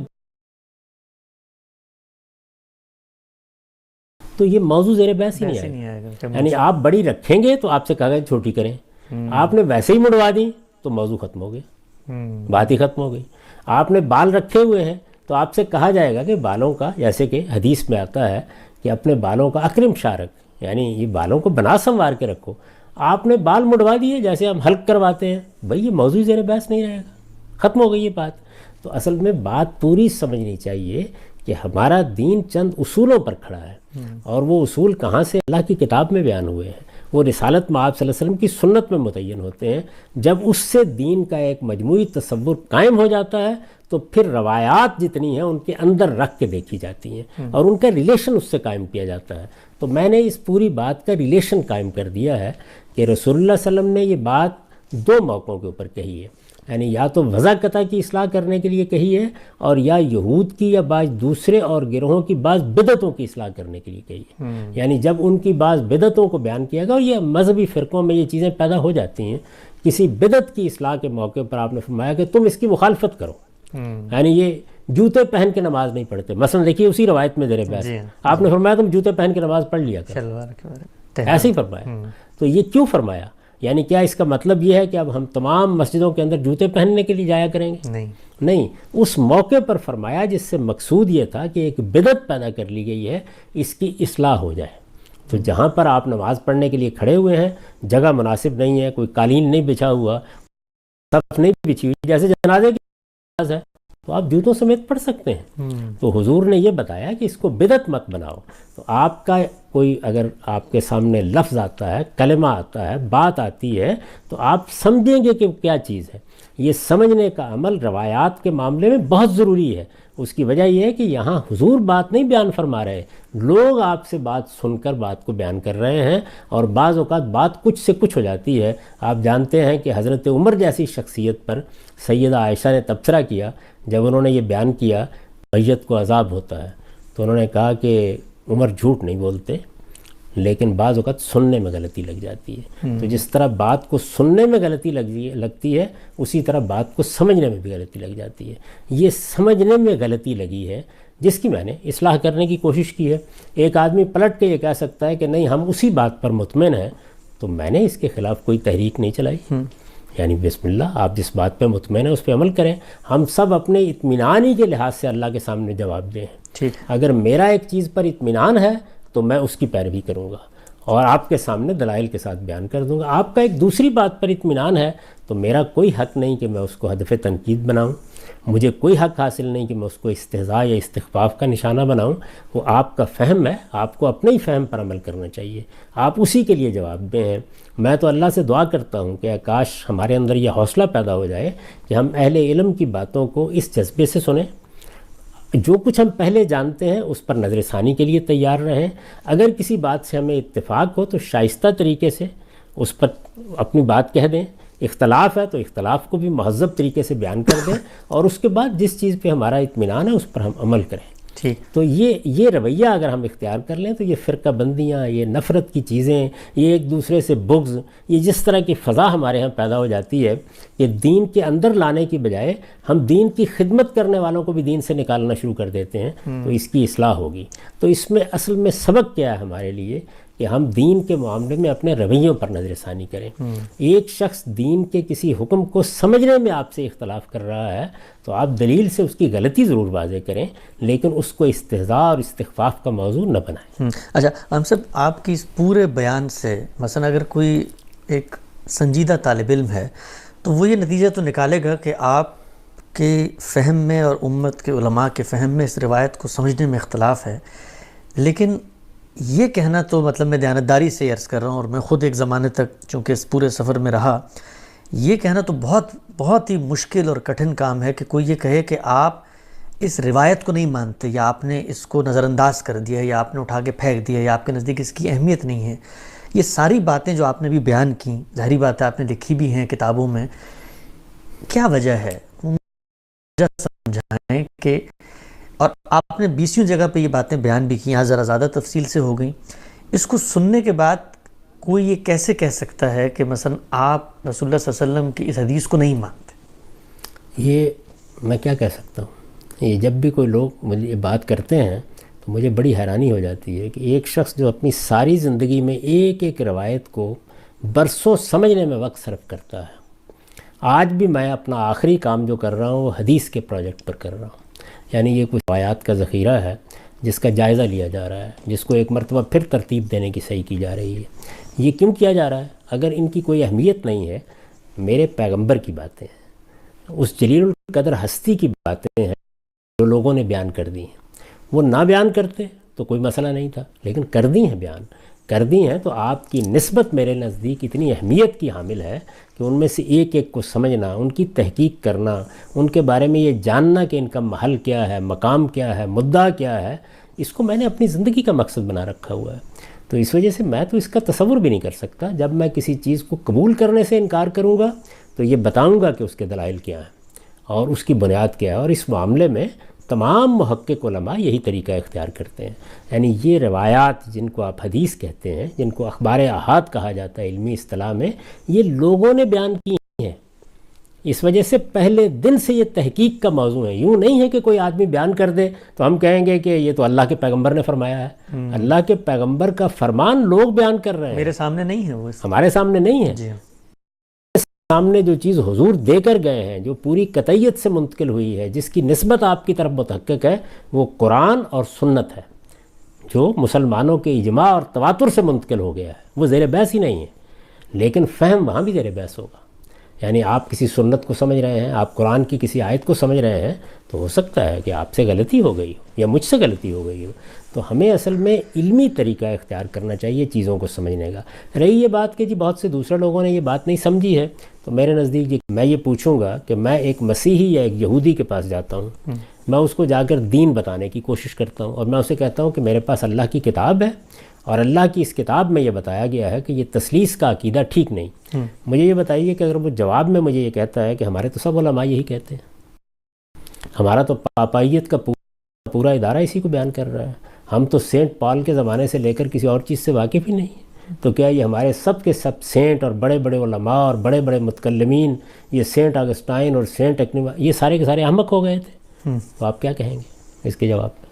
تو یہ موضوع زیر بحث ہی نہیں آئے گا، یعنی آپ بڑی رکھیں گے تو آپ سے کہا گیا چھوٹی کریں، آپ نے ویسے ہی مڑوا دی تو موضوع ختم ہو گیا، بات ہی ختم ہو گئی۔ آپ نے بال رکھے ہوئے ہیں تو آپ سے کہا جائے گا کہ بالوں کا، جیسے کہ حدیث میں آتا ہے کہ اپنے بالوں کا اکرم شارک، یعنی یہ بالوں کو بنا سنوار کے رکھو. آپ نے بال مڑوا دیے جیسے ہم حلق کرواتے ہیں، بھئی یہ موضوع زیر بحث نہیں رہے گا، ختم ہو گئی یہ بات. تو اصل میں بات پوری سمجھنی چاہیے کہ ہمارا دین چند اصولوں پر کھڑا ہے، اور وہ اصول کہاں سے؟ اللہ کی کتاب میں بیان ہوئے ہیں، وہ رسالت میں آپ صلی اللہ علیہ وسلم کی سنت میں متعین ہوتے ہیں. جب اس سے دین کا ایک مجموعی تصور قائم ہو جاتا ہے تو پھر روایات جتنی ہیں ان کے اندر رکھ کے دیکھی جاتی ہیں اور ان کا ریلیشن اس سے قائم کیا جاتا ہے. تو میں نے اس پوری بات کا ریلیشن قائم کر دیا ہے کہ رسول اللہ صلی اللہ علیہ وسلم نے یہ بات دو موقعوں کے اوپر کہی ہے، یعنی یا تو وضع قطع کی اصلاح کرنے کے لیے کہی ہے، اور یا یہود کی یا بعض دوسرے اور گروہوں کی بعض بدعتوں کی اصلاح کرنے کے لیے کہی ہے. یعنی جب ان کی بعض بدعتوں کو بیان کیا گیا، اور یہ مذہبی فرقوں میں یہ چیزیں پیدا ہو جاتی ہیں، کسی بدعت کی اصلاح کے موقع پر آپ نے فرمایا کہ تم اس کی مخالفت کرو. یعنی یہ جوتے پہن کے نماز نہیں پڑھتے، مثلا دیکھیے اسی روایت میں زیر بحث آپ نے فرمایا تم جوتے پہن کے نماز پڑھ لیا کرو، ایسے ہی فرمایا. تو یہ کیوں فرمایا؟ یعنی کیا اس کا مطلب یہ ہے کہ اب ہم تمام مسجدوں کے اندر جوتے پہننے کے لیے جایا کریں گے؟ نہیں. اس موقع پر فرمایا جس سے مقصود یہ تھا کہ ایک بدعت پیدا کر لی گئی ہے، اس کی اصلاح ہو جائے. تو جہاں پر آپ نماز پڑھنے کے لیے کھڑے ہوئے ہیں جگہ مناسب نہیں ہے، کوئی قالین نہیں بچھا ہوا، صف نہیں بچھی ہوئی، جیسے جنازے کی نماز ہے، تو آپ جوتوں سمیت پڑھ سکتے ہیں. تو حضور نے یہ بتایا کہ اس کو بدعت مت بناؤ. تو آپ کا کوئی اگر آپ کے سامنے لفظ آتا ہے، کلمہ آتا ہے، بات آتی ہے، تو آپ سمجھیں گے کہ کیا چیز ہے. یہ سمجھنے کا عمل روایات کے معاملے میں بہت ضروری ہے. اس کی وجہ یہ ہے کہ یہاں حضور بات نہیں بیان فرما رہے، لوگ آپ سے بات سن کر بات کو بیان کر رہے ہیں، اور بعض اوقات بات کچھ سے کچھ ہو جاتی ہے. آپ جانتے ہیں کہ حضرت عمر جیسی شخصیت پر سیدہ عائشہ نے تبصرہ کیا جب انہوں نے یہ بیان کیا میت کو عذاب ہوتا ہے. تو انہوں نے کہا کہ عمر جھوٹ نہیں بولتے، لیکن بعض اوقات سننے میں غلطی لگ جاتی ہے. تو جس طرح بات کو سننے میں غلطی لگتی ہے، اسی طرح بات کو سمجھنے میں بھی غلطی لگ جاتی ہے. یہ سمجھنے میں غلطی لگی ہے جس کی میں نے اصلاح کرنے کی کوشش کی ہے. ایک آدمی پلٹ کے یہ کہہ سکتا ہے کہ نہیں ہم اسی بات پر مطمئن ہیں، تو میں نے اس کے خلاف کوئی تحریک نہیں چلائی. یعنی بسم اللہ، آپ جس بات پہ مطمئن ہیں اس پہ عمل کریں. ہم سب اپنے اطمینان ہی کے لحاظ سے اللہ کے سامنے جواب دیں. اگر میرا ایک چیز پر اطمینان ہے تو میں اس کی پیروی کروں گا اور آپ کے سامنے دلائل کے ساتھ بیان کر دوں گا. آپ کا ایک دوسری بات پر اطمینان ہے تو میرا کوئی حق نہیں کہ میں اس کو ہدف تنقید بناؤں، مجھے کوئی حق حاصل نہیں کہ میں اس کو استہزاء یا استخفاف کا نشانہ بناؤں. وہ آپ کا فہم ہے، آپ کو اپنے ہی فہم پر عمل کرنا چاہیے، آپ اسی کے لیے جواب دیں. میں تو اللہ سے دعا کرتا ہوں کہ کاش ہمارے اندر یہ حوصلہ پیدا ہو جائے کہ ہم اہل علم کی باتوں کو اس جذبے سے سنیں، جو کچھ ہم پہلے جانتے ہیں اس پر نظر ثانی کے لیے تیار رہیں. اگر کسی بات سے ہمیں اتفاق ہو تو شائستہ طریقے سے اس پر اپنی بات کہہ دیں، اختلاف ہے تو اختلاف کو بھی مہذب طریقے سے بیان کر دیں، اور اس کے بعد جس چیز پہ ہمارا اطمینان ہے اس پر ہم عمل کریں. تو یہ رویہ اگر ہم اختیار کر لیں تو یہ فرقہ بندیاں، یہ نفرت کی چیزیں، یہ ایک دوسرے سے بغض، یہ جس طرح کی فضا ہمارے ہاں پیدا ہو جاتی ہے کہ دین کے اندر لانے کی بجائے ہم دین کی خدمت کرنے والوں کو بھی دین سے نکالنا شروع کر دیتے ہیں، تو اس کی اصلاح ہوگی. تو اس میں اصل میں سبق کیا ہے ہمارے لیے کہ ہم دین کے معاملے میں اپنے رویوں پر نظر ثانی کریں. ایک شخص دین کے کسی حکم کو سمجھنے میں آپ سے اختلاف کر رہا ہے تو آپ دلیل سے اس کی غلطی ضرور واضح کریں، لیکن اس کو استہزاء اور استخفاف کا موضوع نہ بنائیں. اچھا ہم سب آپ کی اس پورے بیان سے مثلا اگر کوئی ایک سنجیدہ طالب علم ہے تو وہ یہ نتیجہ تو نکالے گا کہ آپ کے فہم میں اور امت کے علماء کے فہم میں اس روایت کو سمجھنے میں اختلاف ہے. لیکن یہ کہنا تو مطلب میں دیانتداری سے عرض کر رہا ہوں، اور میں خود ایک زمانے تک چونکہ اس پورے سفر میں رہا، یہ کہنا تو بہت ہی مشکل اور کٹھن کام ہے کہ کوئی یہ کہے کہ آپ اس روایت کو نہیں مانتے، یا آپ نے اس کو نظر انداز کر دیا، یا آپ نے اٹھا کے پھینک دیا، یا آپ کے نزدیک اس کی اہمیت نہیں ہے. یہ ساری باتیں جو آپ نے بھی بیان کی، ظاہری بات ہے آپ نے لکھی بھی ہیں کتابوں میں، کیا وجہ ہے؟ وجہ سمجھائیں کہ، اور آپ نے 20 جگہ پہ یہ باتیں بیان بھی کی، یہاں ذرا زیادہ تفصیل سے ہو گئیں. اس کو سننے کے بعد کوئی یہ کیسے کہہ سکتا ہے کہ مثلا آپ رسول اللہ صلی اللہ علیہ وسلم کی اس حدیث کو نہیں مانتے؟ یہ میں کیا کہہ سکتا ہوں، یہ جب بھی کوئی لوگ مجھے یہ بات کرتے ہیں تو مجھے بڑی حیرانی ہو جاتی ہے کہ ایک شخص جو اپنی ساری زندگی میں ایک ایک روایت کو برسوں سمجھنے میں وقت صرف کرتا ہے. آج بھی میں اپنا آخری کام جو کر رہا ہوں وہ حدیث کے پروجیکٹ پر کر رہا ہوں. یعنی یہ کچھ روایات کا ذخیرہ ہے جس کا جائزہ لیا جا رہا ہے، جس کو ایک مرتبہ پھر ترتیب دینے کی صحیح کی جا رہی ہے۔ یہ کیوں کیا جا رہا ہے؟ اگر ان کی کوئی اہمیت نہیں ہے، میرے پیغمبر کی باتیں ہیں، اس جلیل القدر ہستی کی باتیں ہیں جو لوگوں نے بیان کر دی ہیں، وہ نہ بیان کرتے تو کوئی مسئلہ نہیں تھا، لیکن کر دی ہیں، بیان کر دی ہیں، تو آپ کی نسبت میرے نزدیک اتنی اہمیت کی حامل ہے کہ ان میں سے ایک ایک کو سمجھنا، ان کی تحقیق کرنا، ان کے بارے میں یہ جاننا کہ ان کا محل کیا ہے، مقام کیا ہے، مدعا کیا ہے، اس کو میں نے اپنی زندگی کا مقصد بنا رکھا ہوا ہے۔ تو اس وجہ سے میں تو اس کا تصور بھی نہیں کر سکتا۔ جب میں کسی چیز کو قبول کرنے سے انکار کروں گا تو یہ بتاؤں گا کہ اس کے دلائل کیا ہیں اور اس کی بنیاد کیا ہے، اور اس معاملے میں تمام محقق علماء یہی طریقہ اختیار کرتے ہیں۔ یعنی یہ روایات جن کو آپ حدیث کہتے ہیں، جن کو اخبار احاد کہا جاتا ہے علمی اصطلاح میں، یہ لوگوں نے بیان کی ہیں۔ اس وجہ سے پہلے دن سے یہ تحقیق کا موضوع ہے۔ یوں نہیں ہے کہ کوئی آدمی بیان کر دے تو ہم کہیں گے کہ یہ تو اللہ کے پیغمبر نے فرمایا ہے۔ اللہ کے پیغمبر کا فرمان لوگ بیان کر رہے ہیں، میرے سامنے نہیں ہے، وہ ہمارے سامنے نہیں ہے۔ جی سامنے جو چیز حضور دے کر گئے ہیں، جو پوری قطعیت سے منتقل ہوئی ہے، جس کی نسبت آپ کی طرف متحقق ہے، وہ قرآن اور سنت ہے، جو مسلمانوں کے اجماع اور تواتر سے منتقل ہو گیا ہے۔ وہ زیر بحث ہی نہیں ہے، لیکن فہم وہاں بھی زیر بحث ہوگا۔ یعنی آپ کسی سنت کو سمجھ رہے ہیں، آپ قرآن کی کسی آیت کو سمجھ رہے ہیں، تو ہو سکتا ہے کہ آپ سے غلطی ہو گئی ہو یا مجھ سے غلطی ہو گئی ہو۔ تو ہمیں اصل میں علمی طریقہ اختیار کرنا چاہیے چیزوں کو سمجھنے کا۔ رہی یہ بات کہ جی بہت سے دوسرے لوگوں نے یہ بات نہیں سمجھی ہے، تو میرے نزدیک جی میں یہ پوچھوں گا کہ میں ایک مسیحی یا ایک یہودی کے پاس جاتا ہوں، میں اس کو جا کر دین بتانے کی کوشش کرتا ہوں، اور میں اسے کہتا ہوں کہ میرے پاس اللہ کی کتاب ہے، اور اللہ کی اس کتاب میں یہ بتایا گیا ہے کہ یہ تثلیث کا عقیدہ ٹھیک نہیں۔ مجھے یہ بتائیے کہ اگر وہ جواب میں مجھے یہ کہتا ہے کہ ہمارے تو سب علماء یہی کہتے ہیں، ہمارا تو پاپائیت کا پورا ادارہ اسی کو بیان کر رہا ہے، ہم تو سینٹ پال کے زمانے سے لے کر کسی اور چیز سے واقف ہی نہیں، تو کیا یہ ہمارے سب کے سب سینٹ اور بڑے بڑے علماء اور بڑے بڑے متکلمین، یہ سینٹ اگسٹائن اور سینٹ اکنیوا، یہ سارے کے سارے احمق ہو گئے تھے؟ تو آپ کیا کہیں گے اس کے جواب میں؟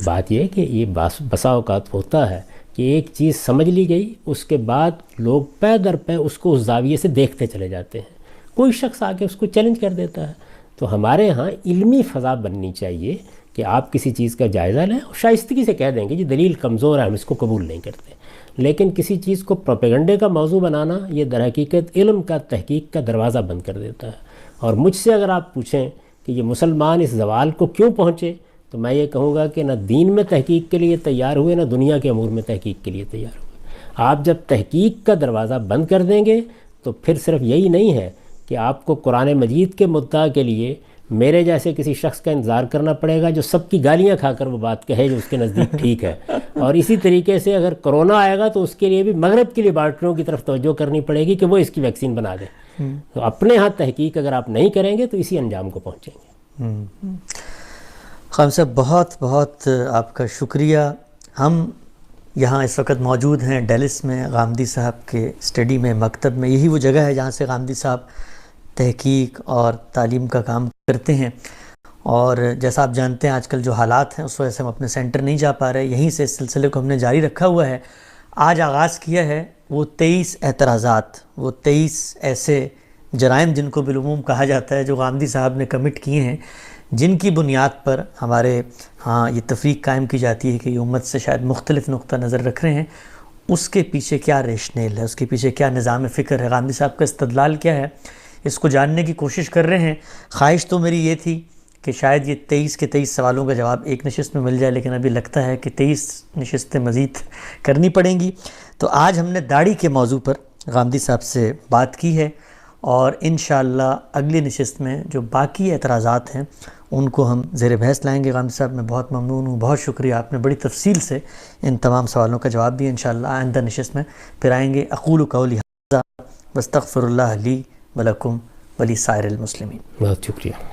بات یہ ہے کہ یہ بسا اوقات ہوتا ہے کہ ایک چیز سمجھ لی گئی، اس کے بعد لوگ پے در پے اس کو اس زاویے سے دیکھتے چلے جاتے ہیں، کوئی شخص آ کے اس کو چیلنج کر دیتا ہے۔ تو ہمارے ہاں علمی فضا بننی چاہیے کہ آپ کسی چیز کا جائزہ لیں اور شائستگی سے کہہ دیں گے جی دلیل کمزور ہے، ہم اس کو قبول نہیں کرتے۔ لیکن کسی چیز کو پروپیگنڈے کا موضوع بنانا، یہ در حقیقت علم کا، تحقیق کا دروازہ بند کر دیتا ہے۔ اور مجھ سے اگر آپ پوچھیں کہ یہ مسلمان اس زوال کو کیوں پہنچے، تو میں یہ کہوں گا کہ نہ دین میں تحقیق کے لیے تیار ہوئے، نہ دنیا کے امور میں تحقیق کے لیے تیار ہوئے۔ آپ جب تحقیق کا دروازہ بند کر دیں گے تو پھر صرف یہی نہیں ہے کہ آپ کو قرآن مجید کے مدعا کے لیے میرے جیسے کسی شخص کا انتظار کرنا پڑے گا جو سب کی گالیاں کھا کر وہ بات کہے جو اس کے نزدیک ٹھیک ہے، اور اسی طریقے سے اگر کرونا آئے گا تو اس کے لیے بھی مغرب کی لیبارٹریوں کی طرف توجہ کرنی پڑے گی کہ وہ اس کی ویکسین بنا دیں۔ تو اپنے ہاں تحقیق اگر آپ نہیں کریں گے تو اسی انجام کو پہنچیں گے۔ خان صاحب بہت بہت آپ کا شکریہ۔ ہم یہاں اس وقت موجود ہیں ڈیلس میں، غامدی صاحب کے اسٹڈی میں، مکتب میں۔ یہی وہ جگہ ہے جہاں سے غامدی صاحب تحقیق اور تعلیم کا کام کرتے ہیں، اور جیسا آپ جانتے ہیں آج کل جو حالات ہیں اس وجہ سے ہم اپنے سینٹر نہیں جا پا رہے، یہیں سے اس سلسلے کو ہم نے جاری رکھا ہوا ہے۔ آج آغاز کیا ہے وہ 23 اعتراضات، وہ 23 ایسے جرائم جن کو بالعموم کہا جاتا ہے جو غامدی صاحب نے کمٹ کیے ہیں، جن کی بنیاد پر ہمارے ہاں یہ تفریق قائم کی جاتی ہے کہ یہ امت سے شاید مختلف نقطہ نظر رکھ رہے ہیں۔ اس کے پیچھے کیا ریشنل ہے، اس کے پیچھے کیا نظام فکر ہے، غامدی صاحب کا استدلال کیا ہے، اس کو جاننے کی کوشش کر رہے ہیں۔ خواہش تو میری یہ تھی کہ شاید یہ 23 کے 23 سوالوں کا جواب ایک نشست میں مل جائے، لیکن ابھی لگتا ہے کہ 23 نشستیں مزید کرنی پڑیں گی۔ تو آج ہم نے داڑھی کے موضوع پر غامدی صاحب سے بات کی ہے، اور انشاءاللہ اگلی نشست میں جو باقی اعتراضات ہیں ان کو ہم زیر بحث لائیں گے۔ غامدی صاحب میں بہت ممنون ہوں، بہت شکریہ، آپ نے بڑی تفصیل سے ان تمام سوالوں کا جواب دیا۔ انشاءاللہ آئندہ نشست میں پھر آئیں گے۔ اقول قولی ھذا واستغفر اللہ لی ولکم ولسائر المسلمین۔ بہت شکریہ۔